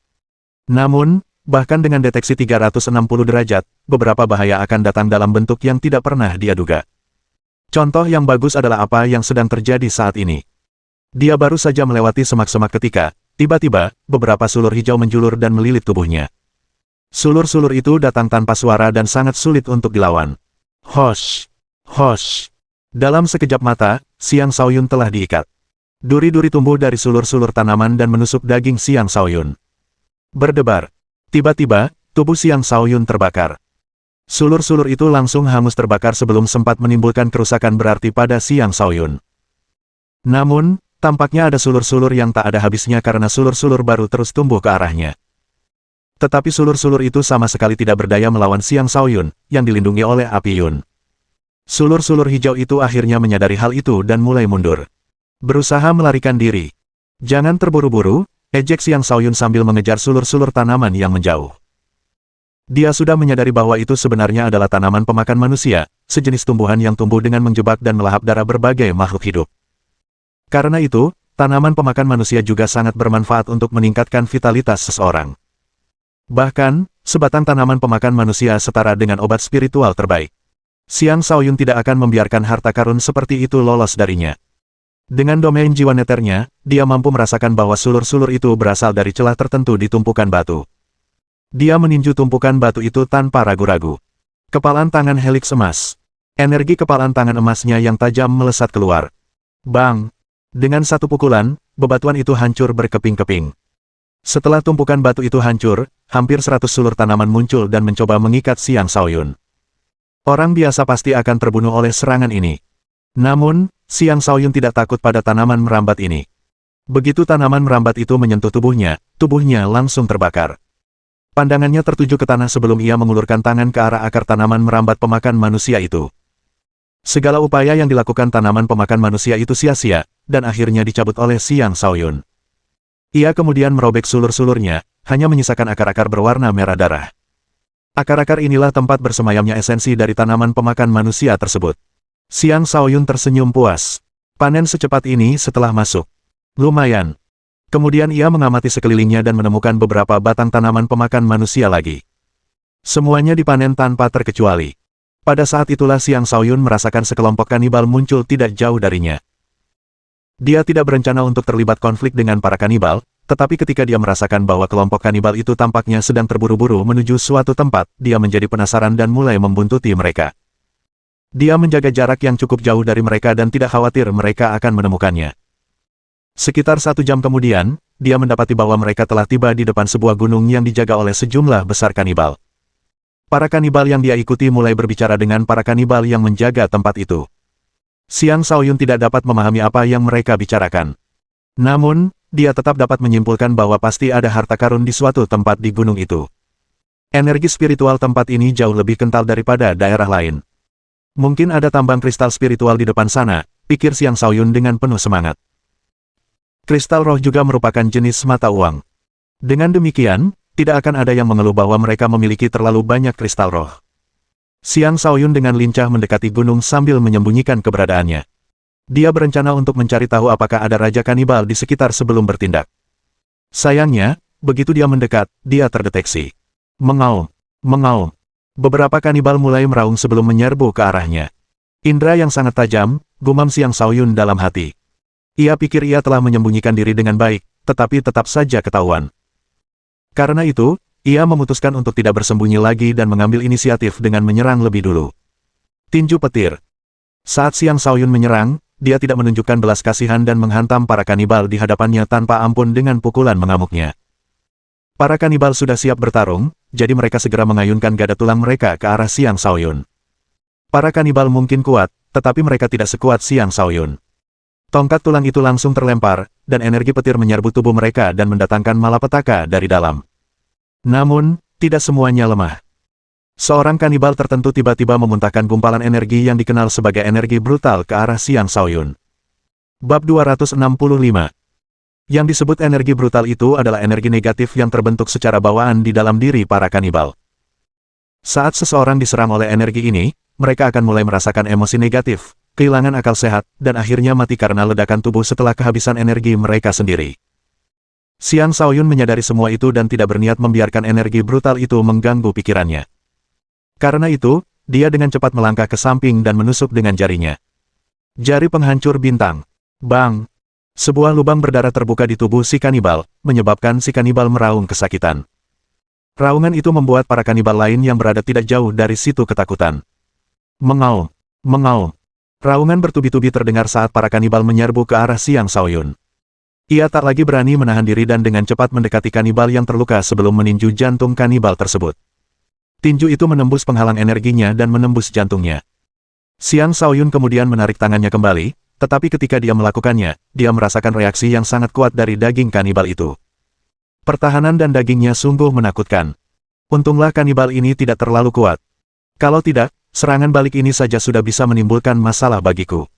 Namun, bahkan dengan deteksi 360 derajat, beberapa bahaya akan datang dalam bentuk yang tidak pernah dia duga. Contoh yang bagus adalah apa yang sedang terjadi saat ini. Dia baru saja melewati semak-semak ketika, Tiba-tiba, beberapa sulur hijau menjulur dan melilit tubuhnya. Sulur-sulur itu datang tanpa suara dan sangat sulit untuk dilawan. Hosh! Hosh! Dalam sekejap mata, Xiang Shaoyun telah diikat. Duri-duri tumbuh dari sulur-sulur tanaman dan menusuk daging Xiang Shaoyun. Berdebar. Tiba-tiba, tubuh Xiang Shaoyun terbakar. Sulur-sulur itu langsung hangus terbakar sebelum sempat menimbulkan kerusakan berarti pada Xiang Shaoyun. Namun, tampaknya ada sulur-sulur yang tak ada habisnya karena sulur-sulur baru terus tumbuh ke arahnya. Tetapi sulur-sulur itu sama sekali tidak berdaya melawan Xiang Shaoyun, yang dilindungi oleh api Yun. Sulur-sulur hijau itu akhirnya menyadari hal itu dan mulai mundur. Berusaha melarikan diri. Jangan terburu-buru, ejek Xiang Shaoyun sambil mengejar sulur-sulur tanaman yang menjauh. Dia sudah menyadari bahwa itu sebenarnya adalah tanaman pemakan manusia, sejenis tumbuhan yang tumbuh dengan menjebak dan melahap darah berbagai makhluk hidup. Karena itu, tanaman pemakan manusia juga sangat bermanfaat untuk meningkatkan vitalitas seseorang. Bahkan, sebatang tanaman pemakan manusia setara dengan obat spiritual terbaik. Xiang Shaoyun tidak akan membiarkan harta karun seperti itu lolos darinya. Dengan domain jiwa neternya, dia mampu merasakan bahwa sulur-sulur itu berasal dari celah tertentu di tumpukan batu. Dia meninju tumpukan batu itu tanpa ragu-ragu. Kepalan tangan heliks emas. Energi kepalan tangan emasnya yang tajam melesat keluar. Bang! Dengan satu pukulan, bebatuan itu hancur berkeping-keping. Setelah tumpukan batu itu hancur, hampir 100 sulur tanaman muncul dan mencoba mengikat Xiang Shaoyun. Orang biasa pasti akan terbunuh oleh serangan ini. Namun, Xiang Shaoyun tidak takut pada tanaman merambat ini. Begitu tanaman merambat itu menyentuh tubuhnya langsung terbakar. Pandangannya tertuju ke tanah sebelum ia mengulurkan tangan ke arah akar tanaman merambat pemakan manusia itu. Segala upaya yang dilakukan tanaman pemakan manusia itu sia-sia, dan akhirnya dicabut oleh Xiang Shaoyun. Ia kemudian merobek sulur-sulurnya, hanya menyisakan akar-akar berwarna merah darah. Akar-akar inilah tempat bersemayamnya esensi dari tanaman pemakan manusia tersebut. Xiang Shaoyun tersenyum puas. Panen secepat ini setelah masuk. Lumayan. Kemudian ia mengamati sekelilingnya dan menemukan beberapa batang tanaman pemakan manusia lagi. Semuanya dipanen tanpa terkecuali. Pada saat itulah Xiang Shaoyun merasakan sekelompok kanibal muncul tidak jauh darinya. Dia tidak berencana untuk terlibat konflik dengan para kanibal, tetapi ketika dia merasakan bahwa kelompok kanibal itu tampaknya sedang terburu-buru menuju suatu tempat, dia menjadi penasaran dan mulai membuntuti mereka. Dia menjaga jarak yang cukup jauh dari mereka dan tidak khawatir mereka akan menemukannya. Sekitar 1 jam kemudian, dia mendapati bahwa mereka telah tiba di depan sebuah gunung yang dijaga oleh sejumlah besar kanibal. Para kanibal yang dia ikuti mulai berbicara dengan para kanibal yang menjaga tempat itu. Xiang Shaoyun tidak dapat memahami apa yang mereka bicarakan. Namun, dia tetap dapat menyimpulkan bahwa pasti ada harta karun di suatu tempat di gunung itu. Energi spiritual tempat ini jauh lebih kental daripada daerah lain. Mungkin ada tambang kristal spiritual di depan sana, pikir Xiang Shaoyun dengan penuh semangat. Kristal roh juga merupakan jenis mata uang. Dengan demikian, tidak akan ada yang mengeluh bahwa mereka memiliki terlalu banyak kristal roh. Xiang Shaoyun dengan lincah mendekati gunung sambil menyembunyikan keberadaannya. Dia berencana untuk mencari tahu apakah ada raja kanibal di sekitar sebelum bertindak. Sayangnya, begitu dia mendekat, dia terdeteksi. Mengaum, mengaum. Beberapa kanibal mulai meraung sebelum menyerbu ke arahnya. Indra yang sangat tajam, gumam Xiang Shaoyun dalam hati. Ia pikir ia telah menyembunyikan diri dengan baik, tetapi tetap saja ketahuan. Karena itu, ia memutuskan untuk tidak bersembunyi lagi dan mengambil inisiatif dengan menyerang lebih dulu. Tinju petir. Saat Xiang Shaoyun menyerang, dia tidak menunjukkan belas kasihan dan menghantam para kanibal di hadapannya tanpa ampun dengan pukulan mengamuknya. Para kanibal sudah siap bertarung, jadi mereka segera mengayunkan gada tulang mereka ke arah Xiang Shaoyun. Para kanibal mungkin kuat, tetapi mereka tidak sekuat Xiang Shaoyun. Tongkat tulang itu langsung terlempar, dan energi petir menyerbu tubuh mereka dan mendatangkan malapetaka dari dalam. Namun, tidak semuanya lemah. Seorang kanibal tertentu tiba-tiba memuntahkan gumpalan energi yang dikenal sebagai energi brutal ke arah Xiang Shaoyun. Bab 265. Yang disebut energi brutal itu adalah energi negatif yang terbentuk secara bawaan di dalam diri para kanibal. Saat seseorang diserang oleh energi ini, mereka akan mulai merasakan emosi negatif, kehilangan akal sehat, dan akhirnya mati karena ledakan tubuh setelah kehabisan energi mereka sendiri. Xiang Shaoyun menyadari semua itu dan tidak berniat membiarkan energi brutal itu mengganggu pikirannya. Karena itu, dia dengan cepat melangkah ke samping dan menusuk dengan jarinya. Jari penghancur bintang. Bang! Sebuah lubang berdarah terbuka di tubuh si kanibal, menyebabkan si kanibal meraung kesakitan. Raungan itu membuat para kanibal lain yang berada tidak jauh dari situ ketakutan. Mengaum, mengaum. Raungan bertubi-tubi terdengar saat para kanibal menyerbu ke arah Xiang Shaoyun. Ia tak lagi berani menahan diri dan dengan cepat mendekati kanibal yang terluka sebelum meninju jantung kanibal tersebut. Tinju itu menembus penghalang energinya dan menembus jantungnya. Xiang Shaoyun kemudian menarik tangannya kembali, tetapi ketika dia melakukannya, dia merasakan reaksi yang sangat kuat dari daging kanibal itu. Pertahanan dan dagingnya sungguh menakutkan. Untunglah kanibal ini tidak terlalu kuat. Kalau tidak, serangan balik ini saja sudah bisa menimbulkan masalah bagiku.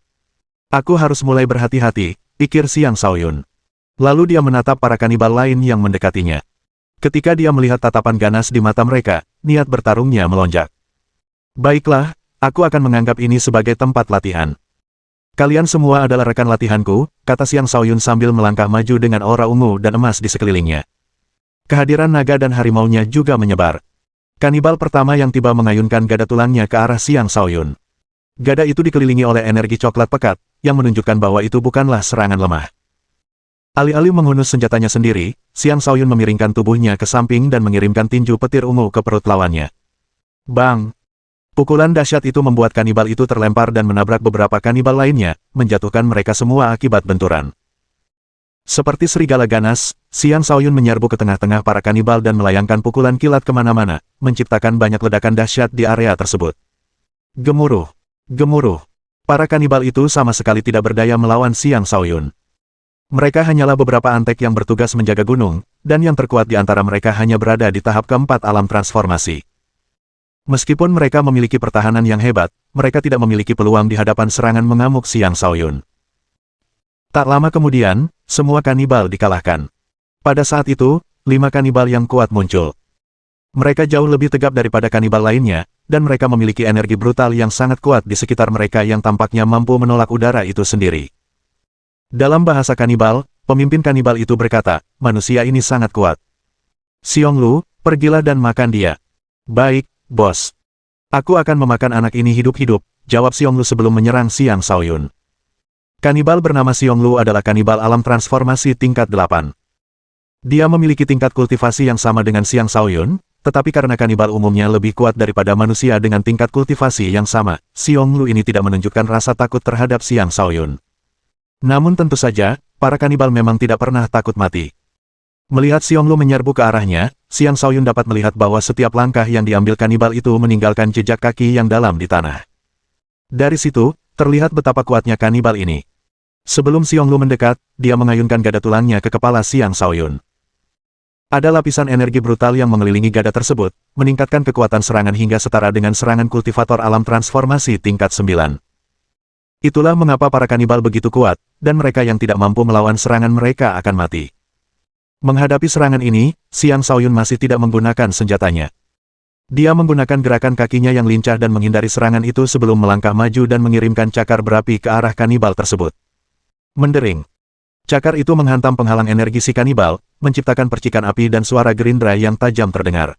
Aku harus mulai berhati-hati, pikir Xiang Shaoyun. Lalu dia menatap para kanibal lain yang mendekatinya. Ketika dia melihat tatapan ganas di mata mereka, niat bertarungnya melonjak. Baiklah, aku akan menganggap ini sebagai tempat latihan. Kalian semua adalah rekan latihanku, kata Xiang Shaoyun sambil melangkah maju dengan aura ungu dan emas di sekelilingnya. Kehadiran naga dan harimaunya juga menyebar. Kanibal pertama yang tiba mengayunkan gada tulangnya ke arah Xiang Shaoyun. Gada itu dikelilingi oleh energi coklat pekat, yang menunjukkan bahwa itu bukanlah serangan lemah. Alih-alih menghunus senjatanya sendiri, Xiang Shaoyun memiringkan tubuhnya ke samping dan mengirimkan tinju petir ungu ke perut lawannya. Bang! Pukulan dahsyat itu membuat kanibal itu terlempar dan menabrak beberapa kanibal lainnya, menjatuhkan mereka semua akibat benturan. Seperti serigala ganas, Xiang Shaoyun menyerbu ke tengah-tengah para kanibal dan melayangkan pukulan kilat kemana-mana, menciptakan banyak ledakan dahsyat di area tersebut. Gemuruh! Gemuruh! Para kanibal itu sama sekali tidak berdaya melawan Xiang Shaoyun. Mereka hanyalah beberapa antek yang bertugas menjaga gunung, dan yang terkuat di antara mereka hanya berada di tahap keempat alam transformasi. Meskipun mereka memiliki pertahanan yang hebat, mereka tidak memiliki peluang di hadapan serangan mengamuk Xiang Shaoyun. Tak lama kemudian, semua kanibal dikalahkan. Pada saat itu, 5 kanibal yang kuat muncul. Mereka jauh lebih tegap daripada kanibal lainnya, dan mereka memiliki energi brutal yang sangat kuat di sekitar mereka yang tampaknya mampu menolak udara itu sendiri. Dalam bahasa kanibal, pemimpin kanibal itu berkata, manusia ini sangat kuat. Xiong Lu, pergilah dan makan dia. Baik, bos. Aku akan memakan anak ini hidup-hidup, jawab Xiong Lu sebelum menyerang Xiang Shaoyun. Kanibal bernama Xiong Lu adalah kanibal alam transformasi tingkat 8. Dia memiliki tingkat kultivasi yang sama dengan Xiang Shaoyun, tetapi karena kanibal umumnya lebih kuat daripada manusia dengan tingkat kultivasi yang sama, Xiong Lu ini tidak menunjukkan rasa takut terhadap Xiang Shaoyun. Namun tentu saja, para kanibal memang tidak pernah takut mati. Melihat Xiong Lu menyerbu ke arahnya, Xiang Shaoyun dapat melihat bahwa setiap langkah yang diambil kanibal itu meninggalkan jejak kaki yang dalam di tanah. Dari situ, terlihat betapa kuatnya kanibal ini. Sebelum Xiong Lu mendekat, dia mengayunkan gada tulangnya ke kepala Xiang Shaoyun. Ada lapisan energi brutal yang mengelilingi gada tersebut, meningkatkan kekuatan serangan hingga setara dengan serangan kultivator alam transformasi tingkat 9. Itulah mengapa para kanibal begitu kuat, dan mereka yang tidak mampu melawan serangan mereka akan mati. Menghadapi serangan ini, Xiang Shaoyun masih tidak menggunakan senjatanya. Dia menggunakan gerakan kakinya yang lincah dan menghindari serangan itu sebelum melangkah maju dan mengirimkan cakar berapi ke arah kanibal tersebut. Mendering. Cakar itu menghantam penghalang energi si kanibal, menciptakan percikan api dan suara gerindra yang tajam terdengar.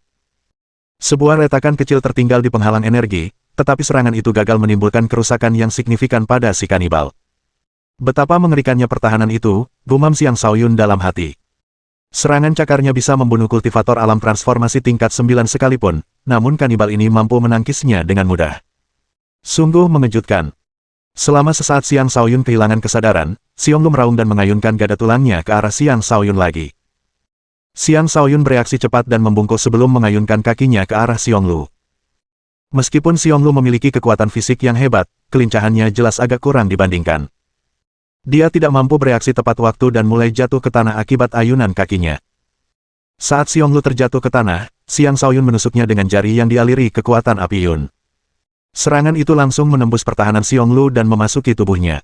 Sebuah retakan kecil tertinggal di penghalang energi, tetapi serangan itu gagal menimbulkan kerusakan yang signifikan pada si kanibal. Betapa mengerikannya pertahanan itu, gumam Xiang Shaoyun dalam hati. Serangan cakarnya bisa membunuh kultivator alam transformasi tingkat 9 sekalipun, namun kanibal ini mampu menangkisnya dengan mudah. Sungguh mengejutkan. Selama sesaat Xiang Shaoyun kehilangan kesadaran, Xiong Lu meraung dan mengayunkan gada tulangnya ke arah Xiang Shaoyun lagi. Xiang Shaoyun bereaksi cepat dan membungkuk sebelum mengayunkan kakinya ke arah Xiong Lu. Meskipun Xiong Lu memiliki kekuatan fisik yang hebat, kelincahannya jelas agak kurang dibandingkan. Dia tidak mampu bereaksi tepat waktu dan mulai jatuh ke tanah akibat ayunan kakinya. Saat Xiong Lu terjatuh ke tanah, Xiang Shaoyun menusuknya dengan jari yang dialiri kekuatan api Yun. Serangan itu langsung menembus pertahanan Xiong Lu dan memasuki tubuhnya.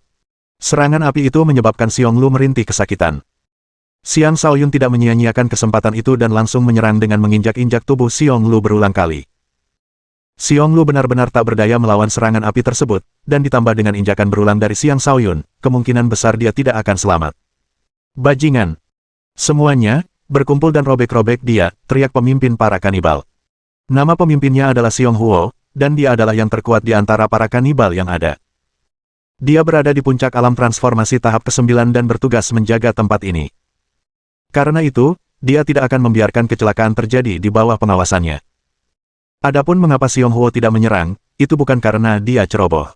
Serangan api itu menyebabkan Xiong Lu merintih kesakitan. Xiang Shaoyun tidak menyia-nyiakan kesempatan itu dan langsung menyerang dengan menginjak-injak tubuh Xiong Lu berulang kali. Xiong Lu benar-benar tak berdaya melawan serangan api tersebut, dan ditambah dengan injakan berulang dari Xiang Shaoyun, kemungkinan besar dia tidak akan selamat. Bajingan! Semuanya, berkumpul dan robek-robek dia, teriak pemimpin para kanibal. Nama pemimpinnya adalah Xiong Huo, dan dia adalah yang terkuat di antara para kanibal yang ada. Dia berada di puncak alam transformasi tahap ke-9 dan bertugas menjaga tempat ini. Karena itu, dia tidak akan membiarkan kecelakaan terjadi di bawah pengawasannya. Adapun mengapa Xiong Huo tidak menyerang, itu bukan karena dia ceroboh.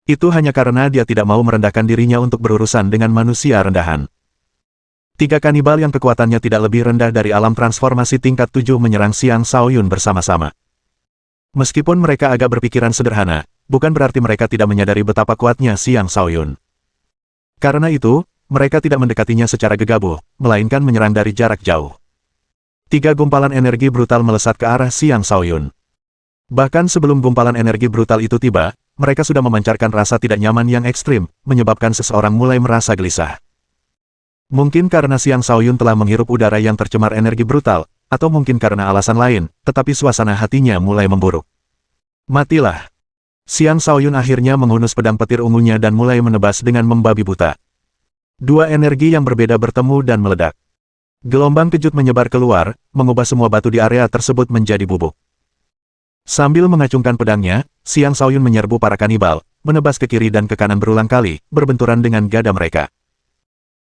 Itu hanya karena dia tidak mau merendahkan dirinya untuk berurusan dengan manusia rendahan. 3 kanibal yang kekuatannya tidak lebih rendah dari alam transformasi tingkat 7 menyerang Xiang Shaoyun bersama-sama. Meskipun mereka agak berpikiran sederhana, bukan berarti mereka tidak menyadari betapa kuatnya Xiang Shaoyun. Karena itu, mereka tidak mendekatinya secara gegabah, melainkan menyerang dari jarak jauh. 3 gumpalan energi brutal melesat ke arah Xiang Shaoyun. Bahkan sebelum gumpalan energi brutal itu tiba, mereka sudah memancarkan rasa tidak nyaman yang ekstrim, menyebabkan seseorang mulai merasa gelisah. Mungkin karena Xiang Shaoyun telah menghirup udara yang tercemar energi brutal, atau mungkin karena alasan lain, tetapi suasana hatinya mulai memburuk. Matilah! Xiang Shaoyun akhirnya menghunus pedang petir ungunya dan mulai menebas dengan membabi buta. 2 energi yang berbeda bertemu dan meledak. Gelombang kejut menyebar keluar, mengubah semua batu di area tersebut menjadi bubuk. Sambil mengacungkan pedangnya, Xiang Shaoyun menyerbu para kanibal, menebas ke kiri dan ke kanan berulang kali, berbenturan dengan gada mereka.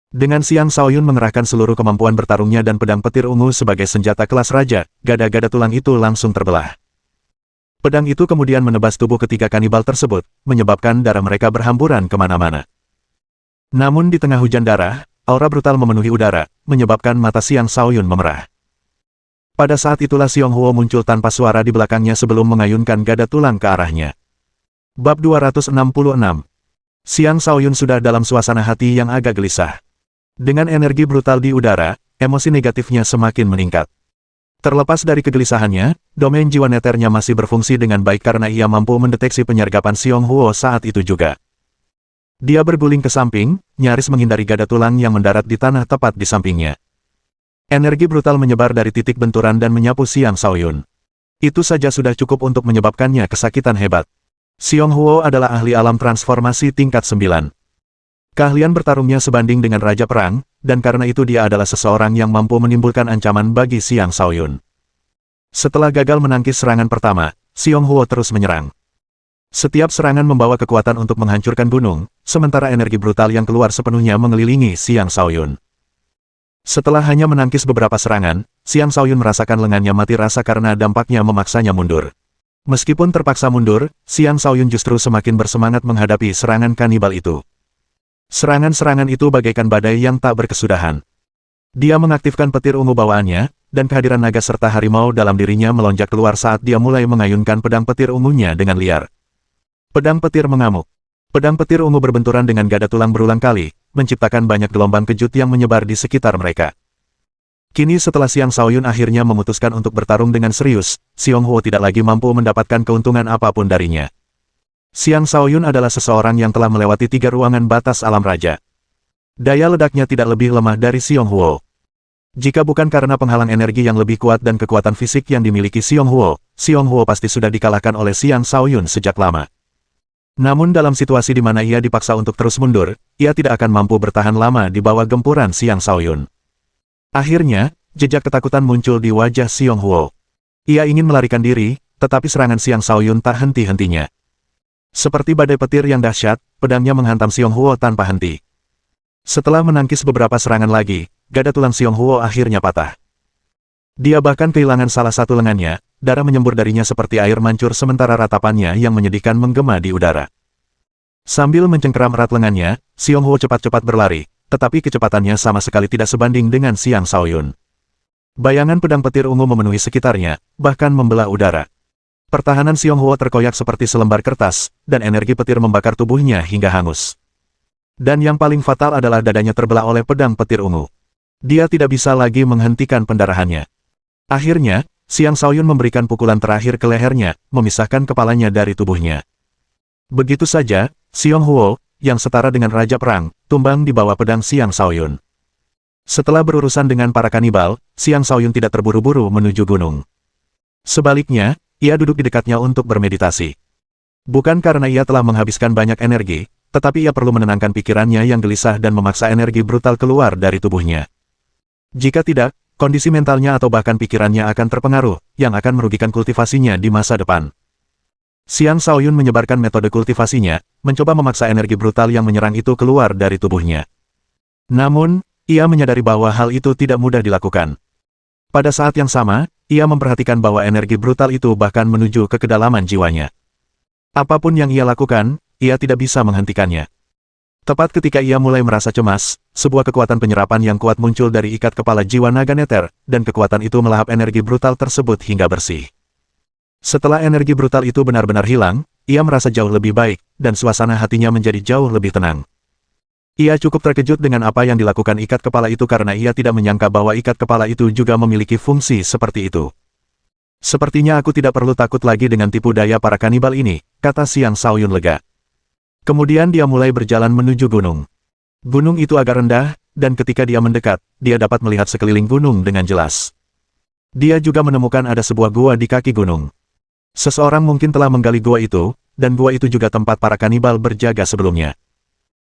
Dengan Xiang Shaoyun mengerahkan seluruh kemampuan bertarungnya dan pedang petir ungu sebagai senjata kelas raja, gada-gada tulang itu langsung terbelah. Pedang itu kemudian menebas tubuh ketiga kanibal tersebut, menyebabkan darah mereka berhamburan kemana-mana. Namun di tengah hujan darah, aura brutal memenuhi udara, menyebabkan mata Xiang Shaoyun memerah. Pada saat itulah Xiong Huo muncul tanpa suara di belakangnya sebelum mengayunkan gada tulang ke arahnya. Bab 266. Xiang Shaoyun sudah dalam suasana hati yang agak gelisah. Dengan energi brutal di udara, emosi negatifnya semakin meningkat. Terlepas dari kegelisahannya, domain jiwa neternya masih berfungsi dengan baik karena ia mampu mendeteksi penyergapan Xiong Huo saat itu juga. Dia berguling ke samping, nyaris menghindari gada tulang yang mendarat di tanah tepat di sampingnya. Energi brutal menyebar dari titik benturan dan menyapu Xiang Shaoyun. Itu saja sudah cukup untuk menyebabkannya kesakitan hebat. Xiong Huo adalah ahli alam transformasi tingkat 9. Keahlian bertarungnya sebanding dengan Raja Perang, dan karena itu dia adalah seseorang yang mampu menimbulkan ancaman bagi Xiang Shaoyun. Setelah gagal menangkis serangan pertama, Xiong Huo terus menyerang. Setiap serangan membawa kekuatan untuk menghancurkan gunung, sementara energi brutal yang keluar sepenuhnya mengelilingi Xiang Shaoyun. Setelah hanya menangkis beberapa serangan, Xiang Shaoyun merasakan lengannya mati rasa karena dampaknya memaksanya mundur. Meskipun terpaksa mundur, Xiang Shaoyun justru semakin bersemangat menghadapi serangan kanibal itu. Serangan-serangan itu bagaikan badai yang tak berkesudahan. Dia mengaktifkan petir ungu bawaannya, dan kehadiran naga serta harimau dalam dirinya melonjak keluar saat dia mulai mengayunkan pedang petir ungunya dengan liar. Pedang petir mengamuk. Pedang petir ungu berbenturan dengan gada tulang berulang kali, menciptakan banyak gelombang kejut yang menyebar di sekitar mereka. Kini setelah Xiang Shaoyun akhirnya memutuskan untuk bertarung dengan serius, Xiong Huo tidak lagi mampu mendapatkan keuntungan apapun darinya. Xiang Shaoyun adalah seseorang yang telah melewati 3 ruangan batas alam raja. Daya ledaknya tidak lebih lemah dari Xiong Huo. Jika bukan karena penghalang energi yang lebih kuat dan kekuatan fisik yang dimiliki Xiong Huo pasti sudah dikalahkan oleh Xiang Shaoyun sejak lama. Namun dalam situasi di mana ia dipaksa untuk terus mundur, ia tidak akan mampu bertahan lama di bawah gempuran Xiang Shaoyun. Akhirnya, jejak ketakutan muncul di wajah Xiong Huo. Ia ingin melarikan diri, tetapi serangan Xiang Shaoyun tak henti-hentinya. Seperti badai petir yang dahsyat, pedangnya menghantam Xiong Huo tanpa henti. Setelah menangkis beberapa serangan lagi, gada tulang Xiong Huo akhirnya patah. Dia bahkan kehilangan salah satu lengannya, darah menyembur darinya seperti air mancur sementara ratapannya yang menyedihkan menggema di udara. Sambil mencengkeram erat lengannya, Xiong Huo cepat-cepat berlari, tetapi kecepatannya sama sekali tidak sebanding dengan Xiang Shaoyun. Bayangan pedang petir ungu memenuhi sekitarnya, bahkan membelah udara. Pertahanan Xiong Huo terkoyak seperti selembar kertas, dan energi petir membakar tubuhnya hingga hangus. Dan yang paling fatal adalah dadanya terbelah oleh pedang petir ungu. Dia tidak bisa lagi menghentikan pendarahannya. Akhirnya, Xiang Shaoyun memberikan pukulan terakhir ke lehernya, memisahkan kepalanya dari tubuhnya. Begitu saja, Xiong Huo, yang setara dengan Raja Perang, tumbang di bawah pedang Xiang Shaoyun. Setelah berurusan dengan para kanibal, Xiang Shaoyun tidak terburu-buru menuju gunung. Sebaliknya, ia duduk di dekatnya untuk bermeditasi. Bukan karena ia telah menghabiskan banyak energi, tetapi ia perlu menenangkan pikirannya yang gelisah dan memaksa energi brutal keluar dari tubuhnya. Jika tidak, kondisi mentalnya atau bahkan pikirannya akan terpengaruh, yang akan merugikan kultivasinya di masa depan. Xiang Shaoyun menyebarkan metode kultivasinya, mencoba memaksa energi brutal yang menyerang itu keluar dari tubuhnya. Namun, ia menyadari bahwa hal itu tidak mudah dilakukan. Pada saat yang sama, ia memperhatikan bahwa energi brutal itu bahkan menuju ke kedalaman jiwanya. Apapun yang ia lakukan, ia tidak bisa menghentikannya. Tepat ketika ia mulai merasa cemas, sebuah kekuatan penyerapan yang kuat muncul dari ikat kepala jiwa naga neter, dan kekuatan itu melahap energi brutal tersebut hingga bersih. Setelah energi brutal itu benar-benar hilang, ia merasa jauh lebih baik, dan suasana hatinya menjadi jauh lebih tenang. Ia cukup terkejut dengan apa yang dilakukan ikat kepala itu karena ia tidak menyangka bahwa ikat kepala itu juga memiliki fungsi seperti itu. Sepertinya aku tidak perlu takut lagi dengan tipu daya para kanibal ini, kata Xiang Shaoyun lega. Kemudian dia mulai berjalan menuju gunung. Gunung itu agak rendah, dan ketika dia mendekat, dia dapat melihat sekeliling gunung dengan jelas. Dia juga menemukan ada sebuah gua di kaki gunung. Seseorang mungkin telah menggali gua itu, dan gua itu juga tempat para kanibal berjaga sebelumnya.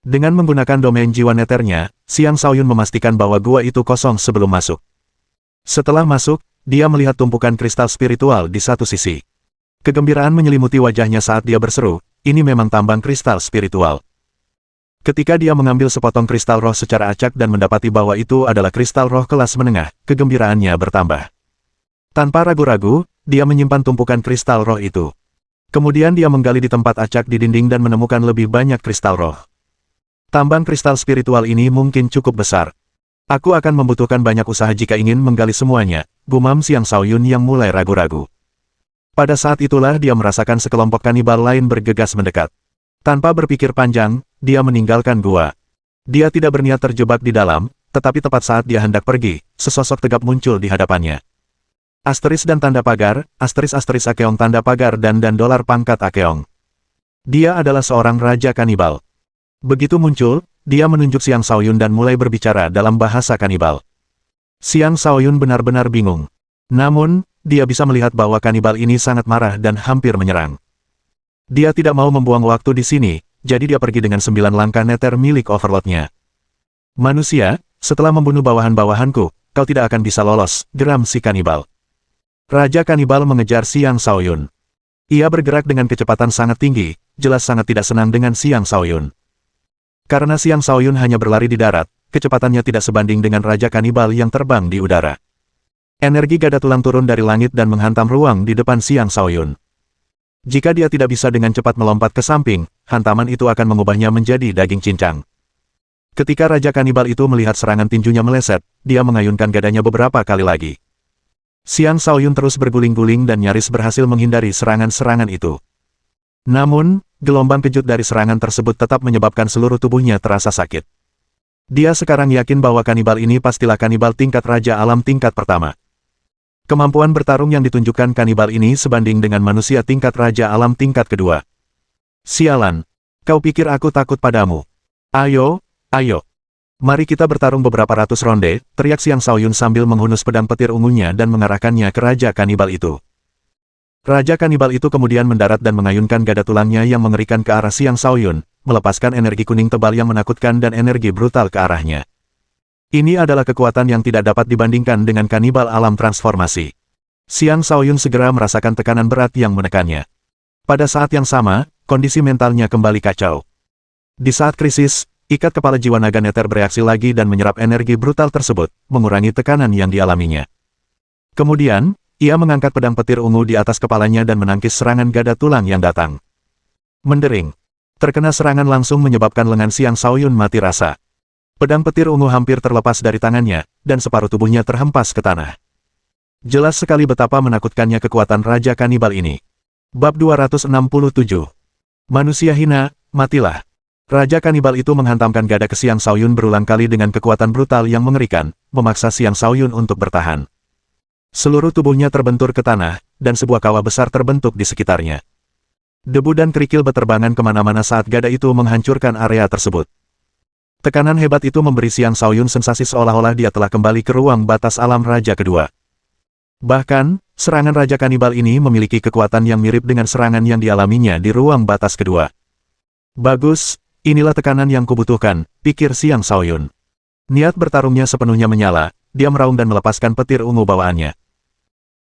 Dengan menggunakan domain jiwa neternya, Xiang Shaoyun memastikan bahwa gua itu kosong sebelum masuk. Setelah masuk, dia melihat tumpukan kristal spiritual di satu sisi. Kegembiraan menyelimuti wajahnya saat dia berseru, ini memang tambang kristal spiritual. Ketika dia mengambil sepotong kristal roh secara acak dan mendapati bahwa itu adalah kristal roh kelas menengah, kegembiraannya bertambah. Tanpa ragu-ragu, dia menyimpan tumpukan kristal roh itu. Kemudian dia menggali di tempat acak di dinding dan menemukan lebih banyak kristal roh. Tambang kristal spiritual ini mungkin cukup besar. Aku akan membutuhkan banyak usaha jika ingin menggali semuanya, gumam Xiang Shaoyun yang mulai ragu-ragu. Pada saat itulah dia merasakan sekelompok kanibal lain bergegas mendekat. Tanpa berpikir panjang, dia meninggalkan gua. Dia tidak berniat terjebak di dalam, tetapi tepat saat dia hendak pergi, sesosok tegap muncul di hadapannya. Asteris dan tanda pagar, asteris Akeong tanda pagar dan dolar pangkat Akeong. Dia adalah seorang raja kanibal. Begitu muncul, dia menunjuk Xiang Shaoyun dan mulai berbicara dalam bahasa kanibal. Xiang Shaoyun benar-benar bingung. Namun, dia bisa melihat bahwa kanibal ini sangat marah dan hampir menyerang. Dia tidak mau membuang waktu di sini, jadi dia pergi dengan 9 langkah neter milik overlordnya. Manusia, setelah membunuh bawahan-bawahanku, kau tidak akan bisa lolos, geram si kanibal. Raja kanibal mengejar Xiang Shaoyun. Ia bergerak dengan kecepatan sangat tinggi, jelas sangat tidak senang dengan Xiang Shaoyun. Karena Xiang Shaoyun hanya berlari di darat, kecepatannya tidak sebanding dengan Raja kanibal yang terbang di udara. Energi gada tulang turun dari langit dan menghantam ruang di depan Xiang Shaoyun. Jika dia tidak bisa dengan cepat melompat ke samping, hantaman itu akan mengubahnya menjadi daging cincang. Ketika Raja kanibal itu melihat serangan tinjunya meleset, dia mengayunkan gadanya beberapa kali lagi. Xiang Shaoyun terus berguling-guling dan nyaris berhasil menghindari serangan-serangan itu. Namun, gelombang kejut dari serangan tersebut tetap menyebabkan seluruh tubuhnya terasa sakit. Dia sekarang yakin bahwa kanibal ini pastilah kanibal tingkat Raja Alam tingkat pertama. Kemampuan bertarung yang ditunjukkan kanibal ini sebanding dengan manusia tingkat Raja Alam tingkat kedua. Sialan, kau pikir aku takut padamu? Ayo, ayo. Mari kita bertarung beberapa ratus ronde, teriak Xiang Shaoyun sambil menghunus pedang petir ungunya dan mengarahkannya ke Raja kanibal itu. Raja kanibal itu kemudian mendarat dan mengayunkan gada tulangnya yang mengerikan ke arah Xiang Shaoyun, melepaskan energi kuning tebal yang menakutkan dan energi brutal ke arahnya. Ini adalah kekuatan yang tidak dapat dibandingkan dengan kanibal alam transformasi. Xiang Shaoyun segera merasakan tekanan berat yang menekannya. Pada saat yang sama, kondisi mentalnya kembali kacau. Di saat krisis, ikat kepala jiwa naga neter bereaksi lagi dan menyerap energi brutal tersebut, mengurangi tekanan yang dialaminya. Kemudian, ia mengangkat pedang petir ungu di atas kepalanya dan menangkis serangan gada tulang yang datang. Mendering. Terkena serangan langsung menyebabkan lengan Xiang Shaoyun mati rasa. Pedang petir ungu hampir terlepas dari tangannya, dan separuh tubuhnya terhempas ke tanah. Jelas sekali betapa menakutkannya kekuatan Raja kanibal ini. Bab 267. Manusia hina, matilah. Raja kanibal itu menghantamkan gada ke Xiang Shaoyun berulang kali dengan kekuatan brutal yang mengerikan, memaksa Xiang Shaoyun untuk bertahan. Seluruh tubuhnya terbentur ke tanah, dan sebuah kawah besar terbentuk di sekitarnya. Debu dan kerikil berterbangan kemana-mana saat gada itu menghancurkan area tersebut. Tekanan hebat itu memberi Xiang Shaoyun sensasi seolah-olah dia telah kembali ke ruang batas alam Raja kedua. Bahkan, serangan Raja kanibal ini memiliki kekuatan yang mirip dengan serangan yang dialaminya di ruang batas kedua. Bagus, inilah tekanan yang kubutuhkan, pikir Xiang Shaoyun. Niat bertarungnya sepenuhnya menyala, dia meraung dan melepaskan petir ungu bawaannya.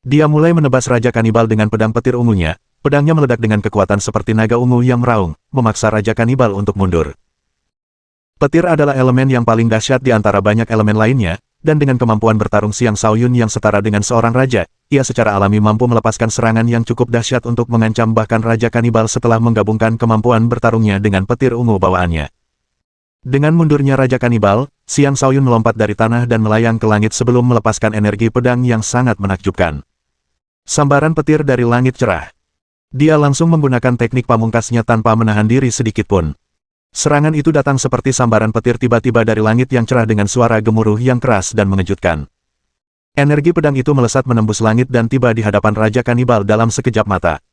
Dia mulai menebas Raja kanibal dengan pedang petir ungunya, pedangnya meledak dengan kekuatan seperti naga ungu yang meraung, memaksa Raja Kanibal untuk mundur. Petir adalah elemen yang paling dahsyat di antara banyak elemen lainnya, dan dengan kemampuan bertarung Xiang Shaoyun yang setara dengan seorang raja, ia secara alami mampu melepaskan serangan yang cukup dahsyat untuk mengancam bahkan Raja Kanibal setelah menggabungkan kemampuan bertarungnya dengan petir ungu bawaannya. Dengan mundurnya Raja Kanibal, Xiang Shaoyun melompat dari tanah dan melayang ke langit sebelum melepaskan energi pedang yang sangat menakjubkan. Sambaran petir dari langit cerah. Dia langsung menggunakan teknik pamungkasnya tanpa menahan diri sedikitpun. Serangan itu datang seperti sambaran petir tiba-tiba dari langit yang cerah dengan suara gemuruh yang keras dan mengejutkan. Energi pedang itu melesat menembus langit dan tiba di hadapan Raja Kanibal dalam sekejap mata.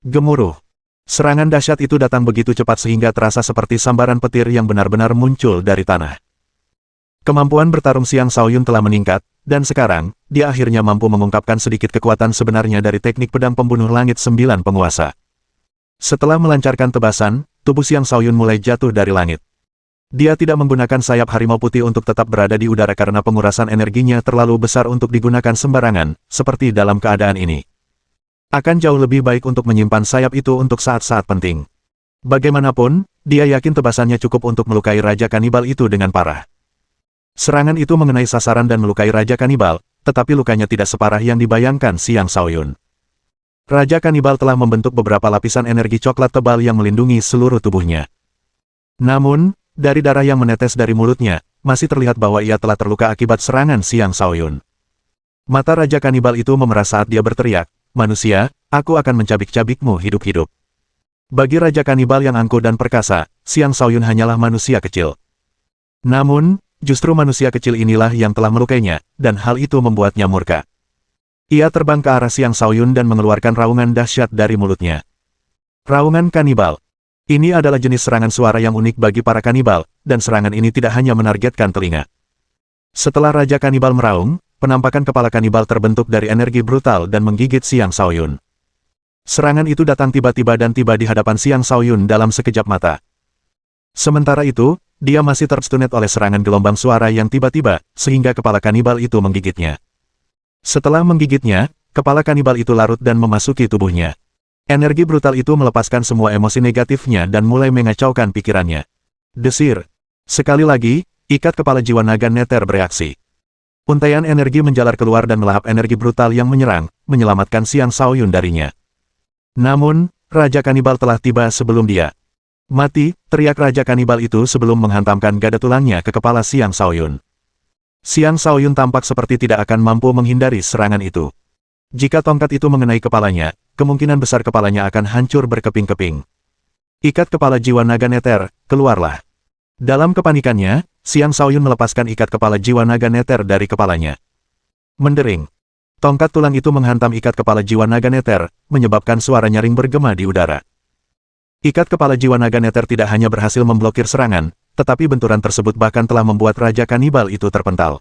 Gemuruh. Serangan dahsyat itu datang begitu cepat sehingga terasa seperti sambaran petir yang benar-benar muncul dari tanah. Kemampuan bertarung Xiang Shaoyun telah meningkat, dan sekarang, dia akhirnya mampu mengungkapkan sedikit kekuatan sebenarnya dari teknik pedang pembunuh langit 9 penguasa. Setelah melancarkan tebasan, tubuh Xiang Shaoyun mulai jatuh dari langit. Dia tidak menggunakan sayap harimau putih untuk tetap berada di udara karena pengurasan energinya terlalu besar untuk digunakan sembarangan, seperti dalam keadaan ini. Akan jauh lebih baik untuk menyimpan sayap itu untuk saat-saat penting. Bagaimanapun, dia yakin tebasannya cukup untuk melukai Raja Kanibal itu dengan parah. Serangan itu mengenai sasaran dan melukai Raja Kanibal, tetapi lukanya tidak separah yang dibayangkan Xiang Shaoyun. Raja Kanibal telah membentuk beberapa lapisan energi coklat tebal yang melindungi seluruh tubuhnya. Namun, dari darah yang menetes dari mulutnya, masih terlihat bahwa ia telah terluka akibat serangan Xiang Shaoyun. Mata Raja Kanibal itu memerah saat dia berteriak, "Manusia, aku akan mencabik-cabikmu hidup-hidup." Bagi Raja Kanibal yang angkuh dan perkasa, Xiang Shaoyun hanyalah manusia kecil. Namun, justru manusia kecil inilah yang telah melukainya, dan hal itu membuatnya murka. Ia terbang ke arah Xiang Shaoyun dan mengeluarkan raungan dahsyat dari mulutnya. Raungan kanibal. Ini adalah jenis serangan suara yang unik bagi para kanibal, dan serangan ini tidak hanya menargetkan telinga. Setelah Raja Kanibal meraung, penampakan kepala kanibal terbentuk dari energi brutal dan menggigit Xiang Shaoyun. Serangan itu datang tiba-tiba dan tiba di hadapan Xiang Shaoyun dalam sekejap mata. Sementara itu, dia masih terstunet oleh serangan gelombang suara yang tiba-tiba, sehingga kepala kanibal itu menggigitnya. Setelah menggigitnya, kepala kanibal itu larut dan memasuki tubuhnya. Energi brutal itu melepaskan semua emosi negatifnya dan mulai mengacaukan pikirannya. Desir. Sekali lagi, ikat kepala jiwa naga neter bereaksi. Untaian energi menjalar keluar dan melahap energi brutal yang menyerang, menyelamatkan Xiang Shaoyun darinya. Namun, Raja Kanibal telah tiba sebelum dia. "Mati!" teriak Raja Kanibal itu sebelum menghantamkan gada tulangnya ke kepala Xiang Shaoyun. Xiang Shaoyun tampak seperti tidak akan mampu menghindari serangan itu. Jika tongkat itu mengenai kepalanya, kemungkinan besar kepalanya akan hancur berkeping-keping. Ikat kepala jiwa naga neter, keluarlah. Dalam kepanikannya, Xiang Shaoyun melepaskan ikat kepala jiwa naga neter dari kepalanya. Mendering. Tongkat tulang itu menghantam ikat kepala jiwa naga neter, menyebabkan suara nyaring bergema di udara. Ikat kepala jiwa naga neter tidak hanya berhasil memblokir serangan, tetapi benturan tersebut bahkan telah membuat Raja Kanibal itu terpental.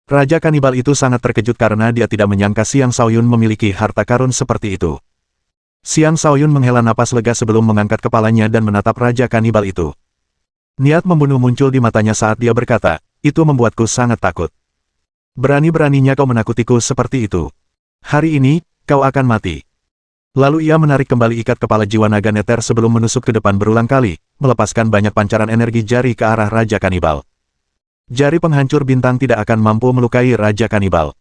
Raja Kanibal itu sangat terkejut karena dia tidak menyangka Xiang Shaoyun memiliki harta karun seperti itu. Xiang Shaoyun menghela napas lega sebelum mengangkat kepalanya dan menatap Raja Kanibal itu. Niat membunuh muncul di matanya saat dia berkata, "Itu membuatku sangat takut. Berani-beraninya kau menakutiku seperti itu. Hari ini, kau akan mati." Lalu ia menarik kembali ikat kepala jiwa naga neter sebelum menusuk ke depan berulang kali, melepaskan banyak pancaran energi jari ke arah Raja Kanibal. Jari penghancur bintang tidak akan mampu melukai Raja Kanibal.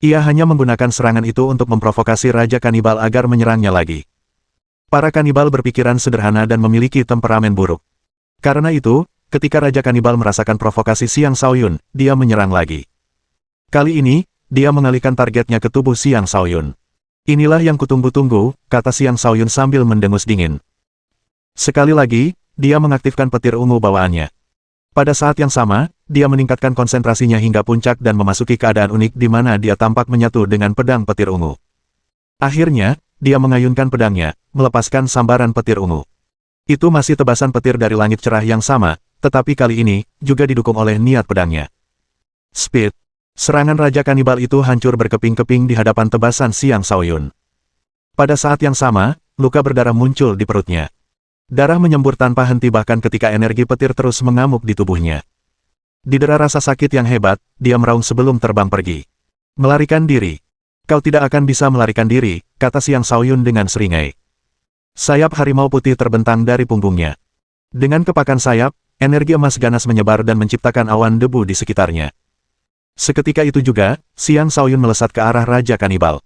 Ia hanya menggunakan serangan itu untuk memprovokasi Raja Kanibal agar menyerangnya lagi. Para kanibal berpikiran sederhana dan memiliki temperamen buruk. Karena itu, ketika Raja Kanibal merasakan provokasi Xiang Shaoyun, dia menyerang lagi. Kali ini, dia mengalihkan targetnya ke tubuh Xiang Shaoyun. "Inilah yang kutunggu-tunggu," kata Xiang Shaoyun sambil mendengus dingin. Sekali lagi, dia mengaktifkan petir ungu bawaannya. Pada saat yang sama, dia meningkatkan konsentrasinya hingga puncak dan memasuki keadaan unik di mana dia tampak menyatu dengan pedang petir ungu. Akhirnya, dia mengayunkan pedangnya, melepaskan sambaran petir ungu. Itu masih tebasan petir dari langit cerah yang sama, tetapi kali ini, juga didukung oleh niat pedangnya. Speed. Serangan Raja Kanibal itu hancur berkeping-keping di hadapan tebasan Xiang Shaoyun. Pada saat yang sama, luka berdarah muncul di perutnya. Darah menyembur tanpa henti bahkan ketika energi petir terus mengamuk di tubuhnya. Didera rasa sakit yang hebat, dia meraung sebelum terbang pergi. "Melarikan diri. Kau tidak akan bisa melarikan diri," kata Xiang Shaoyun dengan seringai. Sayap harimau putih terbentang dari punggungnya. Dengan kepakan sayap, energi emas ganas menyebar dan menciptakan awan debu di sekitarnya. Seketika itu juga, Xiang Shaoyun melesat ke arah Raja Kanibal.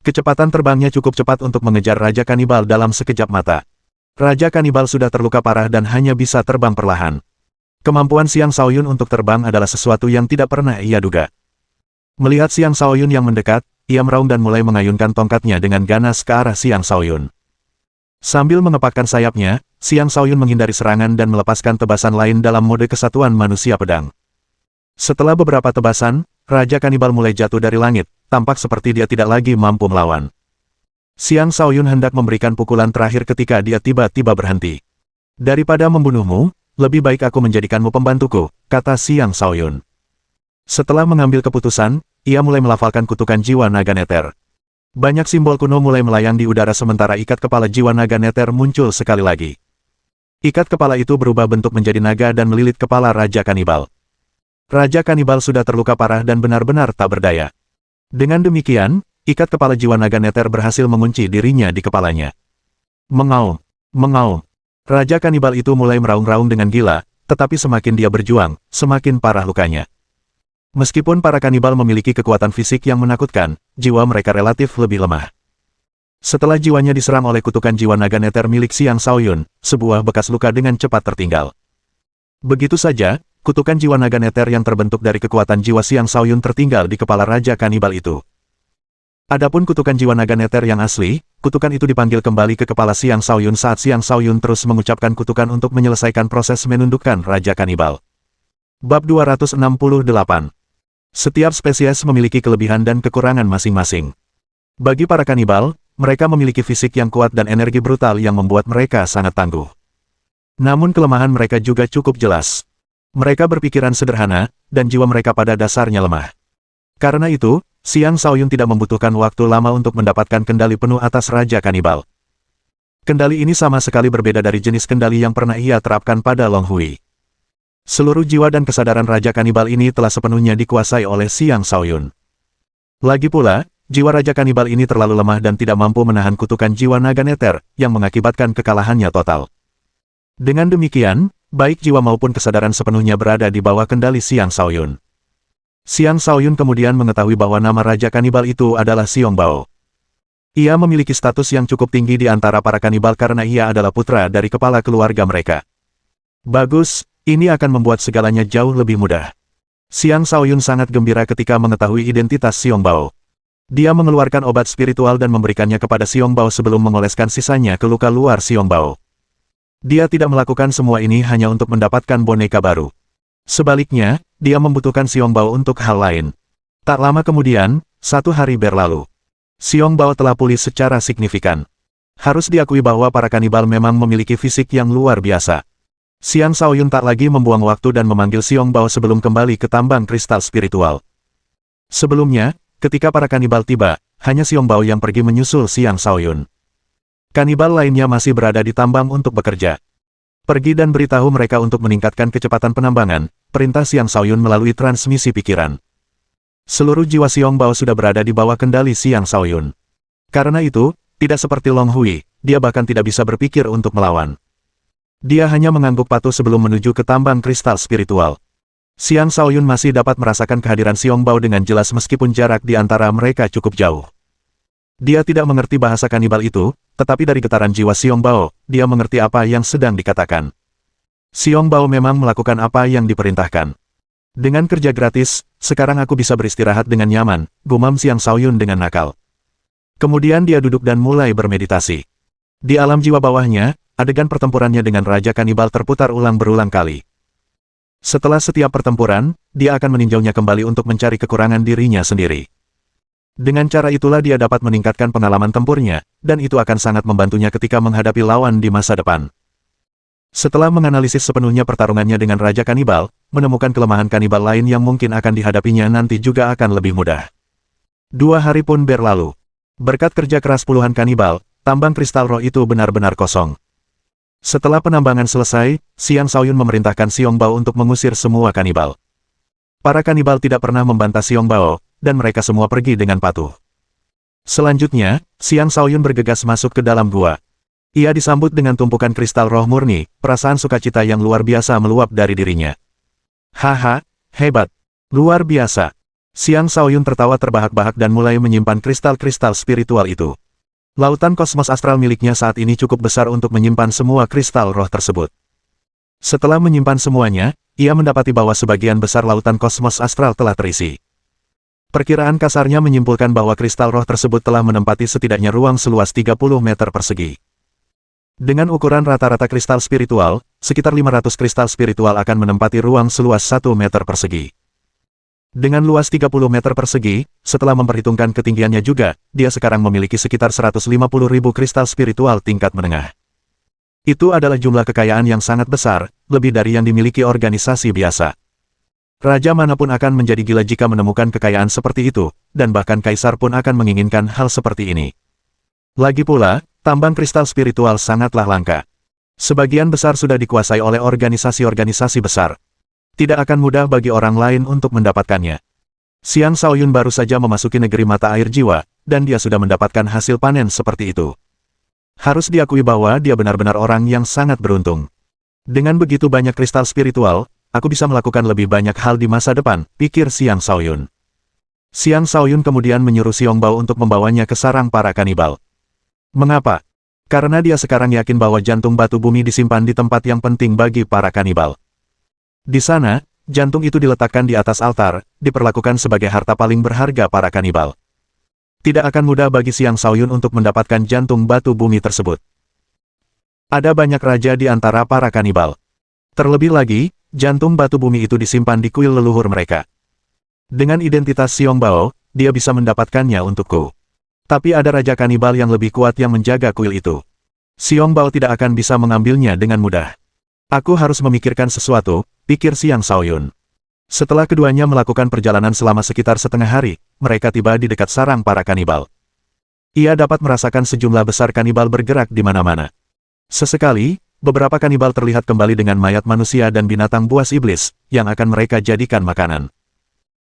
Kecepatan terbangnya cukup cepat untuk mengejar Raja Kanibal dalam sekejap mata. Raja Kanibal sudah terluka parah dan hanya bisa terbang perlahan. Kemampuan Xiang Shaoyun untuk terbang adalah sesuatu yang tidak pernah ia duga. Melihat Xiang Shaoyun yang mendekat, ia meraung dan mulai mengayunkan tongkatnya dengan ganas ke arah Xiang Shaoyun. Sambil mengepakkan sayapnya, Xiang Shaoyun menghindari serangan dan melepaskan tebasan lain dalam mode kesatuan manusia pedang. Setelah beberapa tebasan, Raja Kanibal mulai jatuh dari langit, tampak seperti dia tidak lagi mampu melawan. Xiang Shaoyun hendak memberikan pukulan terakhir ketika dia tiba-tiba berhenti. Daripada membunuhmu, lebih baik aku menjadikanmu pembantuku, kata Xiang Shaoyun. Setelah mengambil keputusan, ia mulai melafalkan kutukan jiwa naga neter. Banyak simbol kuno mulai melayang di udara sementara ikat kepala jiwa naga neter muncul sekali lagi. Ikat kepala itu berubah bentuk menjadi naga dan melilit kepala Raja Kanibal. Raja Kanibal sudah terluka parah dan benar-benar tak berdaya. Dengan demikian, ikat kepala jiwa naga neter berhasil mengunci dirinya di kepalanya. Mengaum, mengaum. Raja Kanibal itu mulai meraung-raung dengan gila, tetapi semakin dia berjuang, semakin parah lukanya. Meskipun para kanibal memiliki kekuatan fisik yang menakutkan, jiwa mereka relatif lebih lemah. Setelah jiwanya diserang oleh kutukan jiwa naga neter milik Xiang Shaoyun, sebuah bekas luka dengan cepat tertinggal. Begitu saja, kutukan jiwa naga neter yang terbentuk dari kekuatan jiwa Xiang Shaoyun tertinggal di kepala Raja Kanibal itu. Adapun kutukan jiwa naga neter yang asli, kutukan itu dipanggil kembali ke kepala Xiang Shaoyun saat Xiang Shaoyun terus mengucapkan kutukan untuk menyelesaikan proses menundukkan Raja Kanibal. Bab 268. Setiap spesies memiliki kelebihan dan kekurangan masing-masing. Bagi para kanibal, mereka memiliki fisik yang kuat dan energi brutal yang membuat mereka sangat tangguh. Namun kelemahan mereka juga cukup jelas. Mereka berpikiran sederhana, dan jiwa mereka pada dasarnya lemah. Karena itu, Xiang Shaoyun tidak membutuhkan waktu lama untuk mendapatkan kendali penuh atas Raja Kanibal. Kendali ini sama sekali berbeda dari jenis kendali yang pernah ia terapkan pada Long Hui. Seluruh jiwa dan kesadaran Raja Kanibal ini telah sepenuhnya dikuasai oleh Xiang Shaoyun. Lagi pula, jiwa Raja Kanibal ini terlalu lemah dan tidak mampu menahan kutukan jiwa naga neter, yang mengakibatkan kekalahannya total. Dengan demikian, baik jiwa maupun kesadaran sepenuhnya berada di bawah kendali Xiang Shaoyun. Xiang Shaoyun kemudian mengetahui bahwa nama Raja Kanibal itu adalah Xiong Bao. Ia memiliki status yang cukup tinggi di antara para kanibal karena ia adalah putra dari kepala keluarga mereka. Bagus, ini akan membuat segalanya jauh lebih mudah. Xiang Shaoyun sangat gembira ketika mengetahui identitas Xiong Bao. Dia mengeluarkan obat spiritual dan memberikannya kepada Xiong Bao sebelum mengoleskan sisanya ke luka luar Xiong Bao. Dia tidak melakukan semua ini hanya untuk mendapatkan boneka baru. Sebaliknya, dia membutuhkan Xiong Bao untuk hal lain. Tak lama kemudian, satu hari berlalu. Xiong Bao telah pulih secara signifikan. Harus diakui bahwa para kanibal memang memiliki fisik yang luar biasa. Xiang Shaoyun tak lagi membuang waktu dan memanggil Xiong Bao sebelum kembali ke tambang kristal spiritual. Sebelumnya, ketika para kanibal tiba, hanya Xiong Bao yang pergi menyusul Xiang Shaoyun. Kanibal lainnya masih berada di tambang untuk bekerja. Pergi dan beritahu mereka untuk meningkatkan kecepatan penambangan, perintah Xiang Shaoyun melalui transmisi pikiran. Seluruh jiwa Xiong Bao sudah berada di bawah kendali Xiang Shaoyun. Karena itu, tidak seperti Long Hui, dia bahkan tidak bisa berpikir untuk melawan. Dia hanya mengangguk patuh sebelum menuju ke tambang kristal spiritual. Xiang Shaoyun masih dapat merasakan kehadiran Xiong Bao dengan jelas meskipun jarak di antara mereka cukup jauh. Dia tidak mengerti bahasa kanibal itu, tetapi dari getaran jiwa Xiong Bao, dia mengerti apa yang sedang dikatakan. Xiong Bao memang melakukan apa yang diperintahkan. Dengan kerja gratis, sekarang aku bisa beristirahat dengan nyaman, gumam Xiang Shaoyun dengan nakal. Kemudian dia duduk dan mulai bermeditasi. Di alam jiwa bawahnya, adegan pertempurannya dengan Raja Kanibal terputar ulang berulang kali. Setelah setiap pertempuran, dia akan meninjaunya kembali untuk mencari kekurangan dirinya sendiri. Dengan cara itulah dia dapat meningkatkan pengalaman tempurnya, dan itu akan sangat membantunya ketika menghadapi lawan di masa depan. Setelah menganalisis sepenuhnya pertarungannya dengan Raja Kanibal, menemukan kelemahan kanibal lain yang mungkin akan dihadapinya nanti juga akan lebih mudah. 2 hari pun berlalu. Berkat kerja keras puluhan kanibal, tambang kristal roh itu benar-benar kosong. Setelah penambangan selesai, Xiang Shaoyun memerintahkan Xiong Bao untuk mengusir semua kanibal. Para kanibal tidak pernah membantah Xiong Bao, dan mereka semua pergi dengan patuh. Selanjutnya, Xiang Shaoyun bergegas masuk ke dalam gua. Ia disambut dengan tumpukan kristal roh murni, perasaan sukacita yang luar biasa meluap dari dirinya. Haha, hebat. Luar biasa. Xiang Shaoyun tertawa terbahak-bahak dan mulai menyimpan kristal-kristal spiritual itu. Lautan kosmos astral miliknya saat ini cukup besar untuk menyimpan semua kristal roh tersebut. Setelah menyimpan semuanya, ia mendapati bahwa sebagian besar lautan kosmos astral telah terisi. Perkiraan kasarnya menyimpulkan bahwa kristal roh tersebut telah menempati setidaknya ruang seluas 30 meter persegi. Dengan ukuran rata-rata kristal spiritual, sekitar 500 kristal spiritual akan menempati ruang seluas 1 meter persegi. Dengan luas 30 meter persegi, setelah memperhitungkan ketinggiannya juga, dia sekarang memiliki sekitar 150.000 kristal spiritual tingkat menengah. Itu adalah jumlah kekayaan yang sangat besar, lebih dari yang dimiliki organisasi biasa. Raja manapun akan menjadi gila jika menemukan kekayaan seperti itu, dan bahkan kaisar pun akan menginginkan hal seperti ini. Lagi pula, tambang kristal spiritual sangatlah langka. Sebagian besar sudah dikuasai oleh organisasi-organisasi besar. Tidak akan mudah bagi orang lain untuk mendapatkannya. Xiang Shaoyun baru saja memasuki negeri mata air jiwa, dan dia sudah mendapatkan hasil panen seperti itu. Harus diakui bahwa dia benar-benar orang yang sangat beruntung. Dengan begitu banyak kristal spiritual, aku bisa melakukan lebih banyak hal di masa depan, pikir Xiang Shaoyun. Xiang Shaoyun kemudian menyuruh Xiong Bao untuk membawanya ke sarang para kanibal. Mengapa? Karena dia sekarang yakin bahwa jantung batu bumi disimpan di tempat yang penting bagi para kanibal. Di sana, jantung itu diletakkan di atas altar, diperlakukan sebagai harta paling berharga para kanibal. Tidak akan mudah bagi Xiang Shaoyun untuk mendapatkan jantung batu bumi tersebut. Ada banyak raja di antara para kanibal. Terlebih lagi, jantung batu bumi itu disimpan di kuil leluhur mereka. Dengan identitas Xiong Bao, dia bisa mendapatkannya untukku. Tapi ada raja kanibal yang lebih kuat yang menjaga kuil itu. Xiong Bao tidak akan bisa mengambilnya dengan mudah. Aku harus memikirkan sesuatu, pikir Xiang Shaoyun. Setelah keduanya melakukan perjalanan selama sekitar setengah hari, mereka tiba di dekat sarang para kanibal. Ia dapat merasakan sejumlah besar kanibal bergerak di mana-mana. Sesekali, beberapa kanibal terlihat kembali dengan mayat manusia dan binatang buas iblis, yang akan mereka jadikan makanan.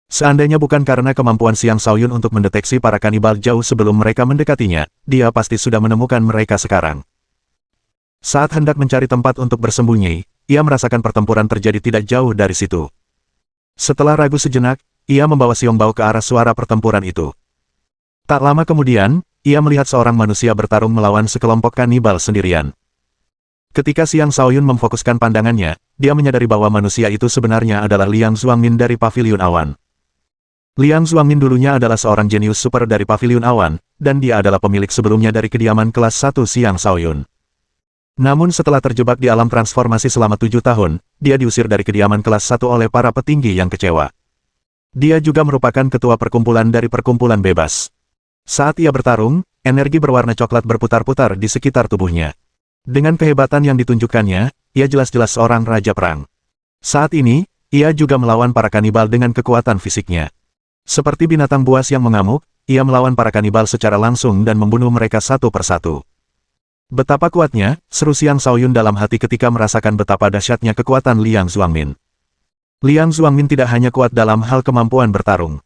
Seandainya bukan karena kemampuan Xiang Shaoyun untuk mendeteksi para kanibal jauh sebelum mereka mendekatinya, dia pasti sudah menemukan mereka sekarang. Saat hendak mencari tempat untuk bersembunyi, ia merasakan pertempuran terjadi tidak jauh dari situ. Setelah ragu sejenak, ia membawa Xiong Bao ke arah suara pertempuran itu. Tak lama kemudian, ia melihat seorang manusia bertarung melawan sekelompok kanibal sendirian. Ketika Xiang Shaoyun memfokuskan pandangannya, dia menyadari bahwa manusia itu sebenarnya adalah Liang Zuangmin dari Paviliun Awan. Liang Zuangmin dulunya adalah seorang jenius super dari Paviliun Awan, dan dia adalah pemilik sebelumnya dari kediaman kelas 1 Xiang Shaoyun. Namun setelah terjebak di alam transformasi selama 7 tahun, dia diusir dari kediaman kelas 1 oleh para petinggi yang kecewa. Dia juga merupakan ketua perkumpulan dari perkumpulan bebas. Saat ia bertarung, energi berwarna coklat berputar-putar di sekitar tubuhnya. Dengan kehebatan yang ditunjukkannya, ia jelas-jelas seorang raja perang. Saat ini, ia juga melawan para kanibal dengan kekuatan fisiknya. Seperti binatang buas yang mengamuk, ia melawan para kanibal secara langsung dan membunuh mereka satu persatu. Betapa kuatnya, seru Xiang Shaoyun dalam hati ketika merasakan betapa dahsyatnya kekuatan Liang Zuangmin. Liang Zuangmin tidak hanya kuat dalam hal kemampuan bertarung.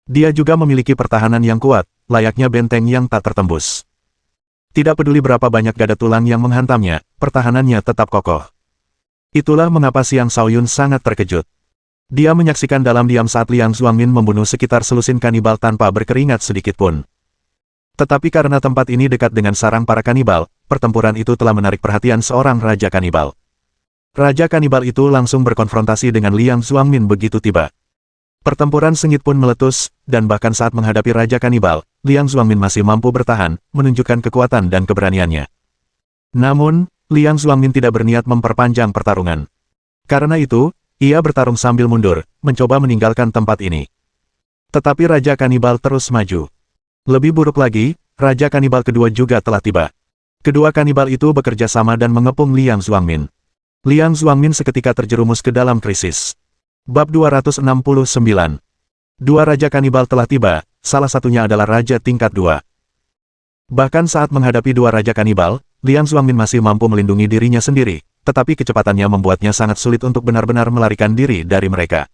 Dia juga memiliki pertahanan yang kuat, layaknya benteng yang tak tertembus. Tidak peduli berapa banyak gada tulang yang menghantamnya, pertahanannya tetap kokoh. Itulah mengapa Xiang Shaoyun sangat terkejut. Dia menyaksikan dalam diam saat Liang Zuangmin membunuh sekitar selusin kanibal tanpa berkeringat sedikit pun. Tetapi karena tempat ini dekat dengan sarang para kanibal, pertempuran itu telah menarik perhatian seorang raja kanibal. Raja kanibal itu langsung berkonfrontasi dengan Liang Zuangmin begitu tiba. Pertempuran sengit pun meletus, dan bahkan saat menghadapi raja kanibal, Liang Zuangmin masih mampu bertahan, menunjukkan kekuatan dan keberaniannya. Namun, Liang Zuangmin tidak berniat memperpanjang pertarungan. Karena itu, ia bertarung sambil mundur, mencoba meninggalkan tempat ini. Tetapi raja kanibal terus maju. Lebih buruk lagi, raja kanibal kedua juga telah tiba. Kedua kanibal itu bekerja sama dan mengepung Liang Zuangmin. Liang Zuangmin seketika terjerumus ke dalam krisis. Bab 269. Dua raja kanibal telah tiba, salah satunya adalah raja tingkat 2. Bahkan saat menghadapi dua raja kanibal, Liang Zuangmin masih mampu melindungi dirinya sendiri, tetapi kecepatannya membuatnya sangat sulit untuk benar-benar melarikan diri dari mereka.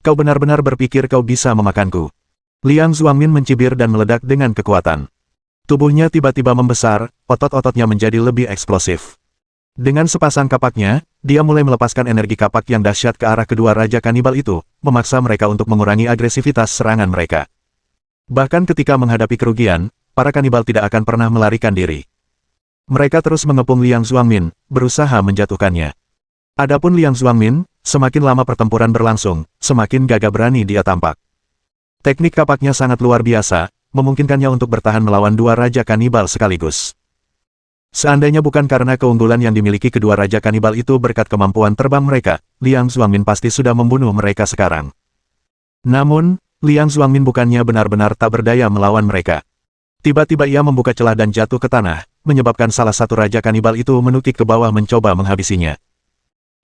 Kau benar-benar berpikir kau bisa memakanku? Liang Zuangmin mencibir dan meledak dengan kekuatan. Tubuhnya tiba-tiba membesar, otot-ototnya menjadi lebih eksplosif. Dengan sepasang kapaknya, dia mulai melepaskan energi kapak yang dahsyat ke arah kedua Raja Kanibal itu, memaksa mereka untuk mengurangi agresivitas serangan mereka. Bahkan ketika menghadapi kerugian, para kanibal tidak akan pernah melarikan diri. Mereka terus mengepung Liang Zuangmin, berusaha menjatuhkannya. Adapun Liang Zuangmin, semakin lama pertempuran berlangsung, semakin gagah berani dia tampak. Teknik kapaknya sangat luar biasa, memungkinkannya untuk bertahan melawan dua Raja Kanibal sekaligus. Seandainya bukan karena keunggulan yang dimiliki kedua Raja Kanibal itu berkat kemampuan terbang mereka, Liang Zuangmin pasti sudah membunuh mereka sekarang. Namun, Liang Zuangmin bukannya benar-benar tak berdaya melawan mereka. Tiba-tiba ia membuka celah dan jatuh ke tanah, menyebabkan salah satu Raja Kanibal itu menukik ke bawah mencoba menghabisinya.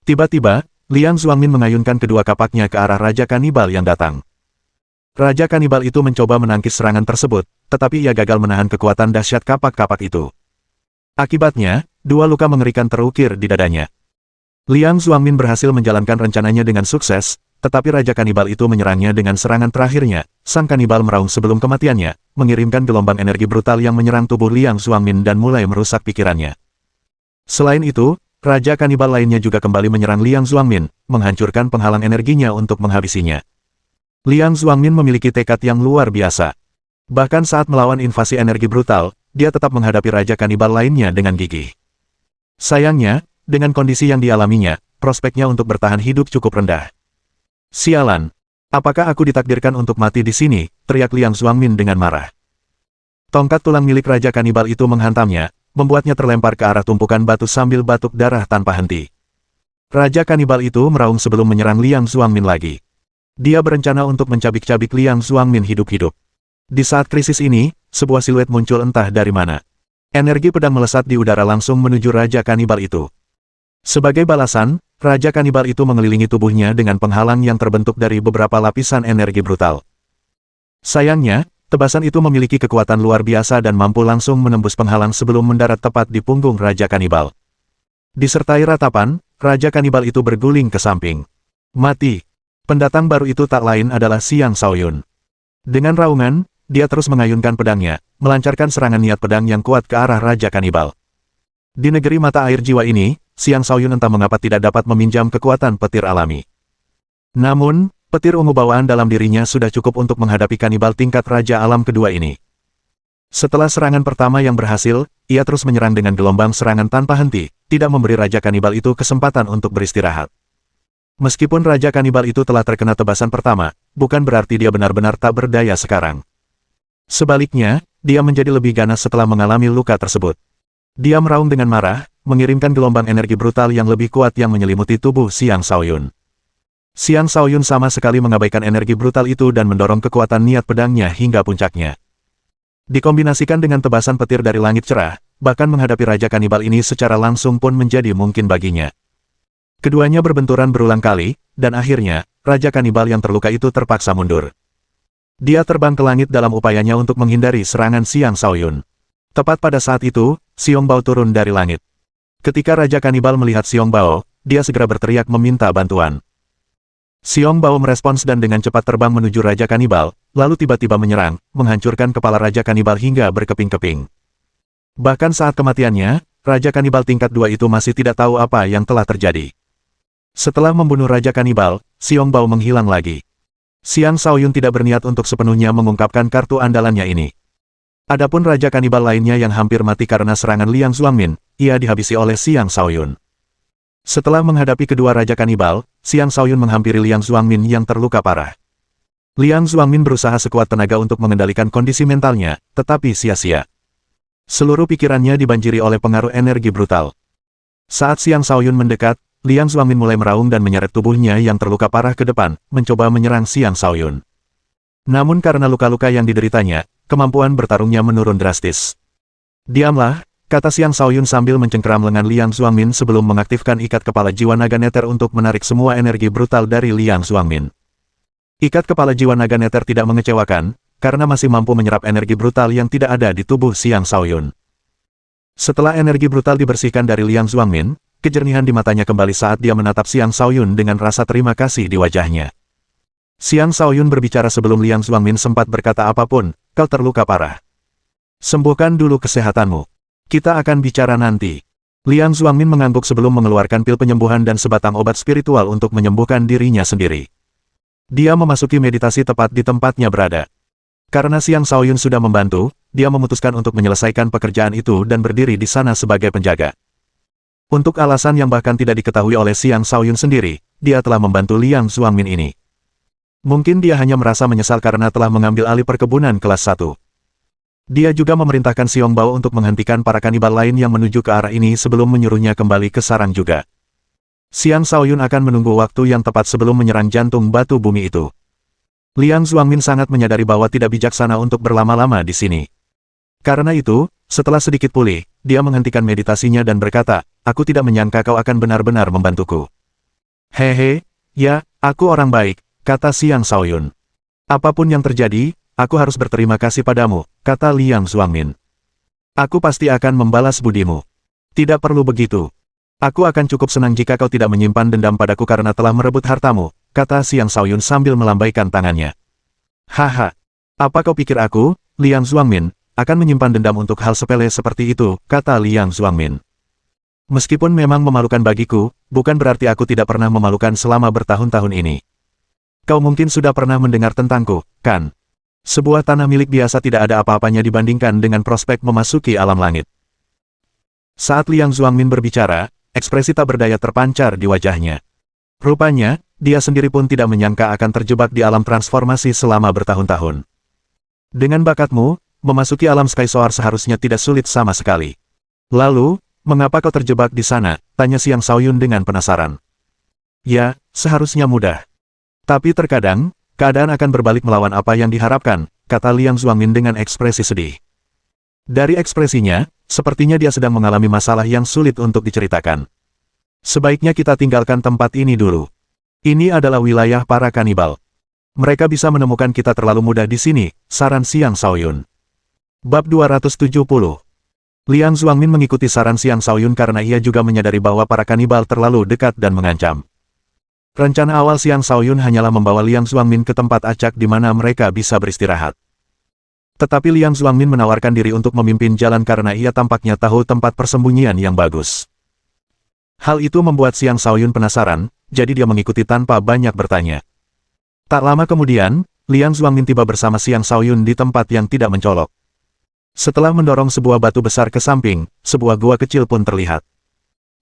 Tiba-tiba, Liang Zuangmin mengayunkan kedua kapaknya ke arah Raja Kanibal yang datang. Raja Kanibal itu mencoba menangkis serangan tersebut, tetapi ia gagal menahan kekuatan dahsyat kapak-kapak itu. Akibatnya, dua luka mengerikan terukir di dadanya. Liang Zuangmin berhasil menjalankan rencananya dengan sukses, tetapi Raja Kanibal itu menyerangnya dengan serangan terakhirnya. Sang kanibal meraung sebelum kematiannya, mengirimkan gelombang energi brutal yang menyerang tubuh Liang Zuangmin dan mulai merusak pikirannya. Selain itu, Raja Kanibal lainnya juga kembali menyerang Liang Zuangmin, menghancurkan penghalang energinya untuk menghabisinya. Liang Zuangmin memiliki tekad yang luar biasa. Bahkan saat melawan invasi energi brutal, dia tetap menghadapi Raja Kanibal lainnya dengan gigih. Sayangnya, dengan kondisi yang dialaminya, prospeknya untuk bertahan hidup cukup rendah. Sialan! Apakah aku ditakdirkan untuk mati di sini? Teriak Liang Zuangmin dengan marah. Tongkat tulang milik Raja Kanibal itu menghantamnya, membuatnya terlempar ke arah tumpukan batu sambil batuk darah tanpa henti. Raja Kanibal itu meraung sebelum menyerang Liang Zuangmin lagi. Dia berencana untuk mencabik-cabik Liang Zuangmin hidup-hidup. Di saat krisis ini, sebuah siluet muncul entah dari mana. Energi pedang melesat di udara langsung menuju Raja Kanibal itu. Sebagai balasan, Raja Kanibal itu mengelilingi tubuhnya dengan penghalang yang terbentuk dari beberapa lapisan energi brutal. Sayangnya, tebasan itu memiliki kekuatan luar biasa dan mampu langsung menembus penghalang sebelum mendarat tepat di punggung Raja Kanibal. Disertai ratapan, Raja Kanibal itu berguling ke samping. Mati! Pendatang baru itu tak lain adalah Xiang Shaoyun. Dengan raungan, dia terus mengayunkan pedangnya, melancarkan serangan niat pedang yang kuat ke arah Raja Kanibal. Di negeri mata air jiwa ini, Xiang Shaoyun entah mengapa tidak dapat meminjam kekuatan petir alami. Namun, petir ungu bawaan dalam dirinya sudah cukup untuk menghadapi kanibal tingkat Raja Alam kedua ini. Setelah serangan pertama yang berhasil, ia terus menyerang dengan gelombang serangan tanpa henti, tidak memberi Raja Kanibal itu kesempatan untuk beristirahat. Meskipun Raja Kanibal itu telah terkena tebasan pertama, bukan berarti dia benar-benar tak berdaya sekarang. Sebaliknya, dia menjadi lebih ganas setelah mengalami luka tersebut. Dia meraung dengan marah, mengirimkan gelombang energi brutal yang lebih kuat yang menyelimuti tubuh Xiang Shaoyun. Xiang Shaoyun sama sekali mengabaikan energi brutal itu dan mendorong kekuatan niat pedangnya hingga puncaknya. Dikombinasikan dengan tebasan petir dari langit cerah, bahkan menghadapi Raja Kanibal ini secara langsung pun menjadi mungkin baginya. Keduanya berbenturan berulang kali, dan akhirnya, Raja Kanibal yang terluka itu terpaksa mundur. Dia terbang ke langit dalam upayanya untuk menghindari serangan Xiang Shaoyun. Tepat pada saat itu, Xiong Bao turun dari langit. Ketika Raja Kanibal melihat Xiong Bao, dia segera berteriak meminta bantuan. Xiong Bao merespons dan dengan cepat terbang menuju Raja Kanibal, lalu tiba-tiba menyerang, menghancurkan kepala Raja Kanibal hingga berkeping-keping. Bahkan saat kematiannya, Raja Kanibal tingkat 2 itu masih tidak tahu apa yang telah terjadi. Setelah membunuh Raja Kanibal, Xiong Bao menghilang lagi. Xiang Shaoyun tidak berniat untuk sepenuhnya mengungkapkan kartu andalannya ini. Adapun Raja Kanibal lainnya yang hampir mati karena serangan Liang Zuangmin, ia dihabisi oleh Xiang Shaoyun. Setelah menghadapi kedua Raja Kanibal, Xiang Shaoyun menghampiri Liang Zuangmin yang terluka parah. Liang Zuangmin berusaha sekuat tenaga untuk mengendalikan kondisi mentalnya, tetapi sia-sia. Seluruh pikirannya dibanjiri oleh pengaruh energi brutal. Saat Xiang Shaoyun mendekat, Liang Zuangmin mulai meraung dan menyeret tubuhnya yang terluka parah ke depan, mencoba menyerang Xiang Shaoyun. Namun karena luka-luka yang dideritanya, kemampuan bertarungnya menurun drastis. Diamlah, kata Xiang Shaoyun sambil mencengkeram lengan Liang Zuangmin sebelum mengaktifkan ikat kepala jiwa naga neter untuk menarik semua energi brutal dari Liang Zuangmin. Ikat kepala jiwa naga neter tidak mengecewakan, karena masih mampu menyerap energi brutal yang tidak ada di tubuh Xiang Shaoyun. Setelah energi brutal dibersihkan dari Liang Zuangmin, kejernihan di matanya kembali saat dia menatap Xiang Shaoyun dengan rasa terima kasih di wajahnya. Xiang Shaoyun berbicara sebelum Liang Xuangmin sempat berkata apapun, kau terluka parah. Sembuhkan dulu kesehatanmu. Kita akan bicara nanti. Liang Xuangmin mengangguk sebelum mengeluarkan pil penyembuhan dan sebatang obat spiritual untuk menyembuhkan dirinya sendiri. Dia memasuki meditasi tepat di tempatnya berada. Karena Xiang Shaoyun sudah membantu, dia memutuskan untuk menyelesaikan pekerjaan itu dan berdiri di sana sebagai penjaga. Untuk alasan yang bahkan tidak diketahui oleh Xiang Shaoyun sendiri, dia telah membantu Liang Xuangmin ini. Mungkin dia hanya merasa menyesal karena telah mengambil alih perkebunan kelas 1. Dia juga memerintahkan Xiong Bao untuk menghentikan para kanibal lain yang menuju ke arah ini sebelum menyuruhnya kembali ke sarang juga. Xiang Shaoyun akan menunggu waktu yang tepat sebelum menyerang jantung batu bumi itu. Liang Xuangmin sangat menyadari bahwa tidak bijaksana untuk berlama-lama di sini. Karena itu, setelah sedikit pulih, dia menghentikan meditasinya dan berkata, aku tidak menyangka kau akan benar-benar membantuku. Hehe, ya, aku orang baik, kata Xiang Shaoyun. Apapun yang terjadi, aku harus berterima kasih padamu, kata Liang Xuangmin. Aku pasti akan membalas budimu. Tidak perlu begitu. Aku akan cukup senang jika kau tidak menyimpan dendam padaku karena telah merebut hartamu, kata Xiang Shaoyun sambil melambaikan tangannya. Haha, apa kau pikir aku, Liang Xuangmin, akan menyimpan dendam untuk hal sepele seperti itu, kata Liang Xuangmin. Meskipun memang memalukan bagiku, bukan berarti aku tidak pernah memalukan selama bertahun-tahun ini. Kau mungkin sudah pernah mendengar tentangku, kan? Sebuah tanah milik biasa tidak ada apa-apanya dibandingkan dengan prospek memasuki alam langit. Saat Liang Xuangmin berbicara, ekspresi tak berdaya terpancar di wajahnya. Rupanya, dia sendiri pun tidak menyangka akan terjebak di alam transformasi selama bertahun-tahun. Dengan bakatmu, memasuki alam Sky Soar seharusnya tidak sulit sama sekali. Lalu, mengapa kau terjebak di sana? Tanya Xiang Shaoyun dengan penasaran. Ya, seharusnya mudah. Tapi terkadang, keadaan akan berbalik melawan apa yang diharapkan, kata Liang Xuangmin dengan ekspresi sedih. Dari ekspresinya, sepertinya dia sedang mengalami masalah yang sulit untuk diceritakan. Sebaiknya kita tinggalkan tempat ini dulu. Ini adalah wilayah para kanibal. Mereka bisa menemukan kita terlalu mudah di sini, saran Xiang Shaoyun. Bab 270. Liang Xuangmin mengikuti saran Xiang Shaoyun karena ia juga menyadari bahwa para kanibal terlalu dekat dan mengancam. Rencana awal Xiang Shaoyun hanyalah membawa Liang Xuangmin ke tempat acak di mana mereka bisa beristirahat. Tetapi Liang Xuangmin menawarkan diri untuk memimpin jalan karena ia tampaknya tahu tempat persembunyian yang bagus. Hal itu membuat Xiang Shaoyun penasaran, jadi dia mengikuti tanpa banyak bertanya. Tak lama kemudian, Liang Xuangmin tiba bersama Xiang Shaoyun di tempat yang tidak mencolok. Setelah mendorong sebuah batu besar ke samping, sebuah gua kecil pun terlihat.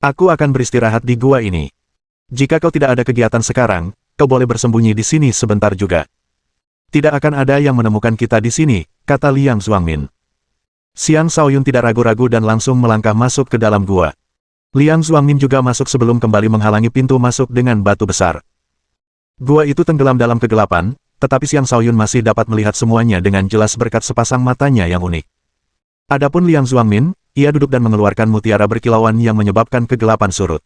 Aku akan beristirahat di gua ini. Jika kau tidak ada kegiatan sekarang, kau boleh bersembunyi di sini sebentar juga. Tidak akan ada yang menemukan kita di sini, kata Liang Xuangmin. Xiang Shaoyun tidak ragu-ragu dan langsung melangkah masuk ke dalam gua. Liang Xuangmin juga masuk sebelum kembali menghalangi pintu masuk dengan batu besar. Gua itu tenggelam dalam kegelapan, tetapi Xiang Shaoyun masih dapat melihat semuanya dengan jelas berkat sepasang matanya yang unik. Adapun Liang Xuangmin, ia duduk dan mengeluarkan mutiara berkilauan yang menyebabkan kegelapan surut.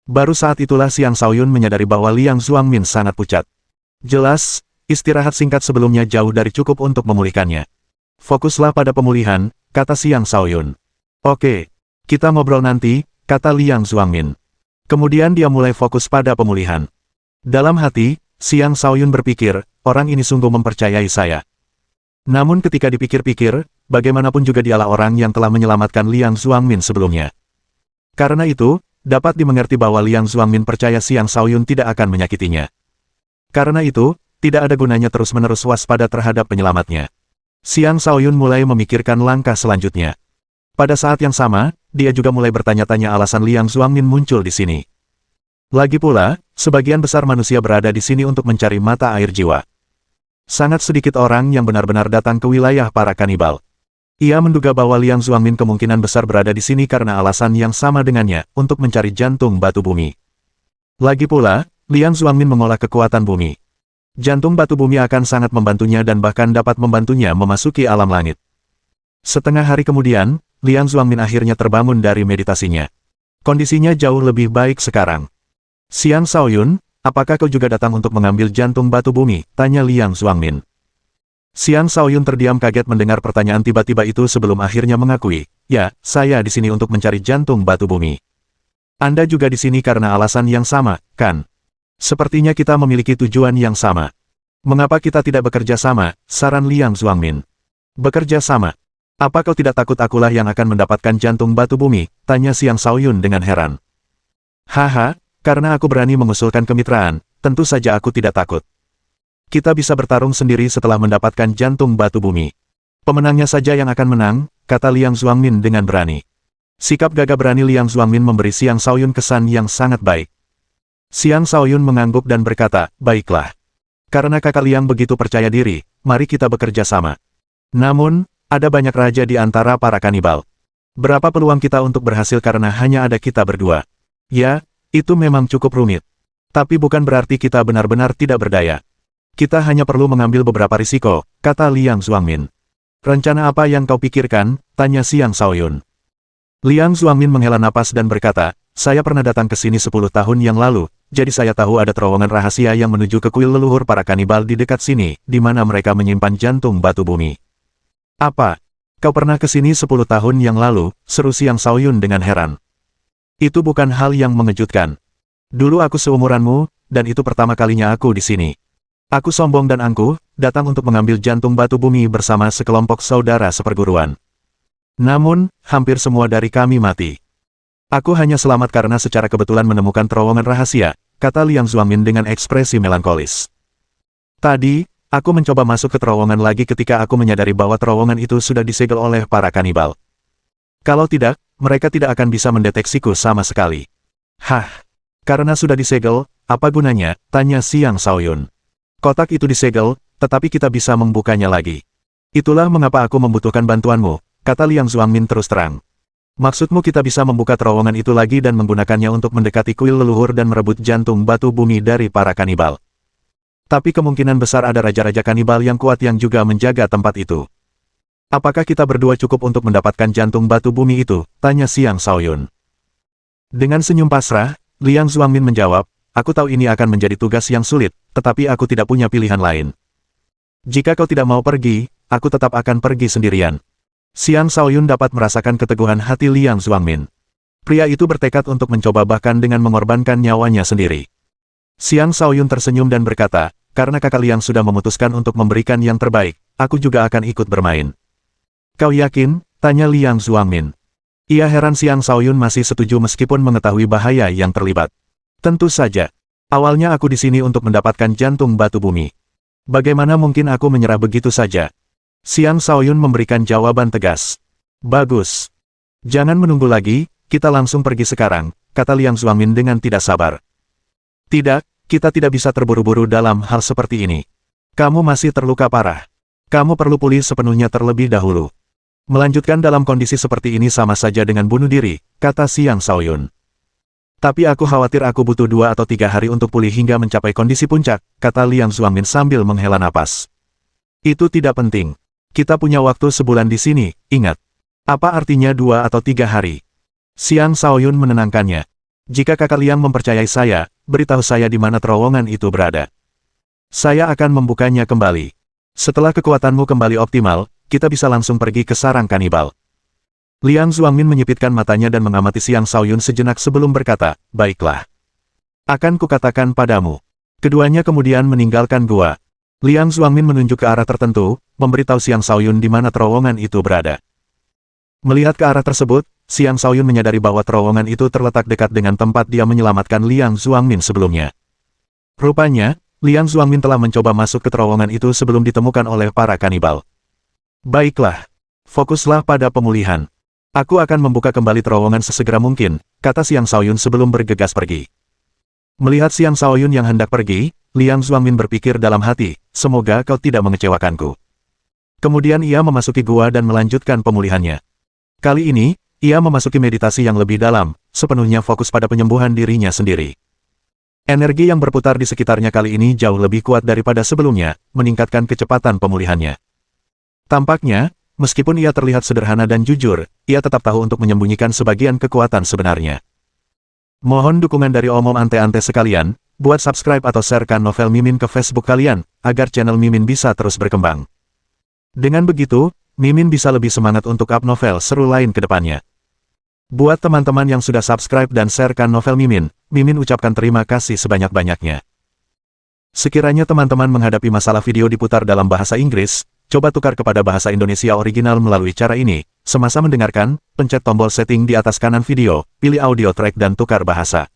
Baru saat itulah Xiang Shaoyun menyadari bahwa Liang Xuangmin sangat pucat. Jelas, istirahat singkat sebelumnya jauh dari cukup untuk memulihkannya. Fokuslah pada pemulihan, kata Xiang Shaoyun. Oke, kita ngobrol nanti, kata Liang Xuangmin. Kemudian dia mulai fokus pada pemulihan. Dalam hati, Xiang Shaoyun berpikir, orang ini sungguh mempercayai saya. Namun ketika dipikir-pikir, bagaimanapun juga dialah orang yang telah menyelamatkan Liang Xuangmin sebelumnya. Karena itu, dapat dimengerti bahwa Liang Xuangmin percaya Xiang Shaoyun tidak akan menyakitinya. Karena itu, tidak ada gunanya terus-menerus waspada terhadap penyelamatnya. Xiang Shaoyun mulai memikirkan langkah selanjutnya. Pada saat yang sama, dia juga mulai bertanya-tanya alasan Liang Xuangmin muncul di sini. Lagi pula, sebagian besar manusia berada di sini untuk mencari mata air jiwa. Sangat sedikit orang yang benar-benar datang ke wilayah para kanibal. Ia menduga bahwa Liang Xuangmin kemungkinan besar berada di sini karena alasan yang sama dengannya, untuk mencari jantung batu bumi. Lagi pula, Liang Xuangmin mengolah kekuatan bumi. Jantung batu bumi akan sangat membantunya dan bahkan dapat membantunya memasuki alam langit. Setengah hari kemudian, Liang Xuangmin akhirnya terbangun dari meditasinya. Kondisinya jauh lebih baik sekarang. Xiang Shaoyun, apakah kau juga datang untuk mengambil jantung batu bumi? Tanya Liang Xuangmin. Xiang Shaoyun terdiam kaget mendengar pertanyaan tiba-tiba itu sebelum akhirnya mengakui, ya, saya di sini untuk mencari jantung batu bumi. Anda juga di sini karena alasan yang sama, kan? Sepertinya kita memiliki tujuan yang sama. Mengapa kita tidak bekerja sama, saran Liang Zuangmin. Bekerja sama? Apa kau tidak takut akulah yang akan mendapatkan jantung batu bumi? Tanya Xiang Shaoyun dengan heran. Haha, karena aku berani mengusulkan kemitraan, tentu saja aku tidak takut. Kita bisa bertarung sendiri setelah mendapatkan jantung batu bumi. Pemenangnya saja yang akan menang, kata Liang Zuangmin dengan berani. Sikap gagah berani Liang Zuangmin memberi Xiang Shaoyun kesan yang sangat baik. Xiang Shaoyun mengangguk dan berkata, baiklah. Karena kakak Liang begitu percaya diri, mari kita bekerja sama. Namun, ada banyak raja di antara para kanibal. Berapa peluang kita untuk berhasil karena hanya ada kita berdua? Ya, itu memang cukup rumit. Tapi bukan berarti kita benar-benar tidak berdaya. Kita hanya perlu mengambil beberapa risiko, kata Liang Zuangmin. Rencana apa yang kau pikirkan? Tanya Xiang Shaoyun. Liang Zuangmin menghela napas dan berkata, saya pernah datang ke sini 10 tahun yang lalu, jadi saya tahu ada terowongan rahasia yang menuju ke kuil leluhur para kanibal di dekat sini, di mana mereka menyimpan jantung batu bumi. Apa? Kau pernah ke sini 10 tahun yang lalu? Seru Xiang Shaoyun dengan heran. Itu bukan hal yang mengejutkan. Dulu aku seumuranmu, dan itu pertama kalinya aku di sini. Aku sombong dan angkuh, datang untuk mengambil jantung batu bumi bersama sekelompok saudara seperguruan. Namun, hampir semua dari kami mati. Aku hanya selamat karena secara kebetulan menemukan terowongan rahasia, kata Liang Zuangmin dengan ekspresi melankolis. Tadi, aku mencoba masuk ke terowongan lagi ketika aku menyadari bahwa terowongan itu sudah disegel oleh para kanibal. Kalau tidak, mereka tidak akan bisa mendeteksiku sama sekali. Hah, karena sudah disegel, apa gunanya? Tanya Xiang Shaoyun. Kotak itu disegel, tetapi kita bisa membukanya lagi. Itulah mengapa aku membutuhkan bantuanmu, kata Liang Zuangmin terus terang. Maksudmu kita bisa membuka terowongan itu lagi dan menggunakannya untuk mendekati kuil leluhur dan merebut jantung batu bumi dari para kanibal. Tapi kemungkinan besar ada raja-raja kanibal yang kuat yang juga menjaga tempat itu. Apakah kita berdua cukup untuk mendapatkan jantung batu bumi itu? Tanya Xiang Shaoyun. Dengan senyum pasrah, Liang Zuangmin menjawab, aku tahu ini akan menjadi tugas yang sulit, tetapi aku tidak punya pilihan lain. Jika kau tidak mau pergi, aku tetap akan pergi sendirian. Xiang Shaoyun dapat merasakan keteguhan hati Liang Zuangmin. Pria itu bertekad untuk mencoba bahkan dengan mengorbankan nyawanya sendiri. Xiang Shaoyun tersenyum dan berkata, karena kakak Liang sudah memutuskan untuk memberikan yang terbaik, aku juga akan ikut bermain. Kau yakin? Tanya Liang Zuangmin. Ia heran Xiang Shaoyun masih setuju meskipun mengetahui bahaya yang terlibat. Tentu saja. Awalnya aku di sini untuk mendapatkan jantung batu bumi. Bagaimana mungkin aku menyerah begitu saja? Xiang Shaoyun memberikan jawaban tegas. Bagus. Jangan menunggu lagi, kita langsung pergi sekarang, kata Liang Zuangmin dengan tidak sabar. Tidak, kita tidak bisa terburu-buru dalam hal seperti ini. Kamu masih terluka parah. Kamu perlu pulih sepenuhnya terlebih dahulu. Melanjutkan dalam kondisi seperti ini sama saja dengan bunuh diri, kata Xiang Shaoyun. Tapi aku khawatir aku butuh 2 atau 3 hari untuk pulih hingga mencapai kondisi puncak, kata Liang Zuangmin sambil menghela napas. Itu tidak penting. Kita punya waktu sebulan di sini, ingat. Apa artinya 2 atau 3 hari? Xiang Shaoyun menenangkannya. Jika kakak Liang mempercayai saya, beritahu saya di mana terowongan itu berada. Saya akan membukanya kembali. Setelah kekuatanmu kembali optimal, kita bisa langsung pergi ke sarang kanibal. Liang Zuangmin menyipitkan matanya dan mengamati Xiang Shaoyun sejenak sebelum berkata, baiklah. Akan kukatakan padamu. Keduanya kemudian meninggalkan gua. Liang Zuangmin menunjuk ke arah tertentu, memberitahu Xiang Shaoyun di mana terowongan itu berada. Melihat ke arah tersebut, Xiang Shaoyun menyadari bahwa terowongan itu terletak dekat dengan tempat dia menyelamatkan Liang Zuangmin sebelumnya. Rupanya, Liang Zuangmin telah mencoba masuk ke terowongan itu sebelum ditemukan oleh para kanibal. Baiklah. Fokuslah pada pemulihan. Aku akan membuka kembali terowongan sesegera mungkin, kata Xiang Shaoyun sebelum bergegas pergi. Melihat Xiang Shaoyun yang hendak pergi, Liang Zuangmin berpikir dalam hati, semoga kau tidak mengecewakanku. Kemudian ia memasuki gua dan melanjutkan pemulihannya. Kali ini, ia memasuki meditasi yang lebih dalam, sepenuhnya fokus pada penyembuhan dirinya sendiri. Energi yang berputar di sekitarnya kali ini jauh lebih kuat daripada sebelumnya, meningkatkan kecepatan pemulihannya. Tampaknya, meskipun ia terlihat sederhana dan jujur, ia tetap tahu untuk menyembunyikan sebagian kekuatan sebenarnya. Mohon dukungan dari omom ante-ante sekalian, buat subscribe atau sharekan novel Mimin ke Facebook kalian, agar channel Mimin bisa terus berkembang. Dengan begitu, Mimin bisa lebih semangat untuk up novel seru lain ke depannya. Buat teman-teman yang sudah subscribe dan sharekan novel Mimin, Mimin ucapkan terima kasih sebanyak-banyaknya. Sekiranya teman-teman menghadapi masalah video diputar dalam bahasa Inggris, coba tukar kepada bahasa Indonesia original melalui cara ini. Semasa mendengarkan, pencet tombol setting di atas kanan video, pilih audio track dan tukar bahasa.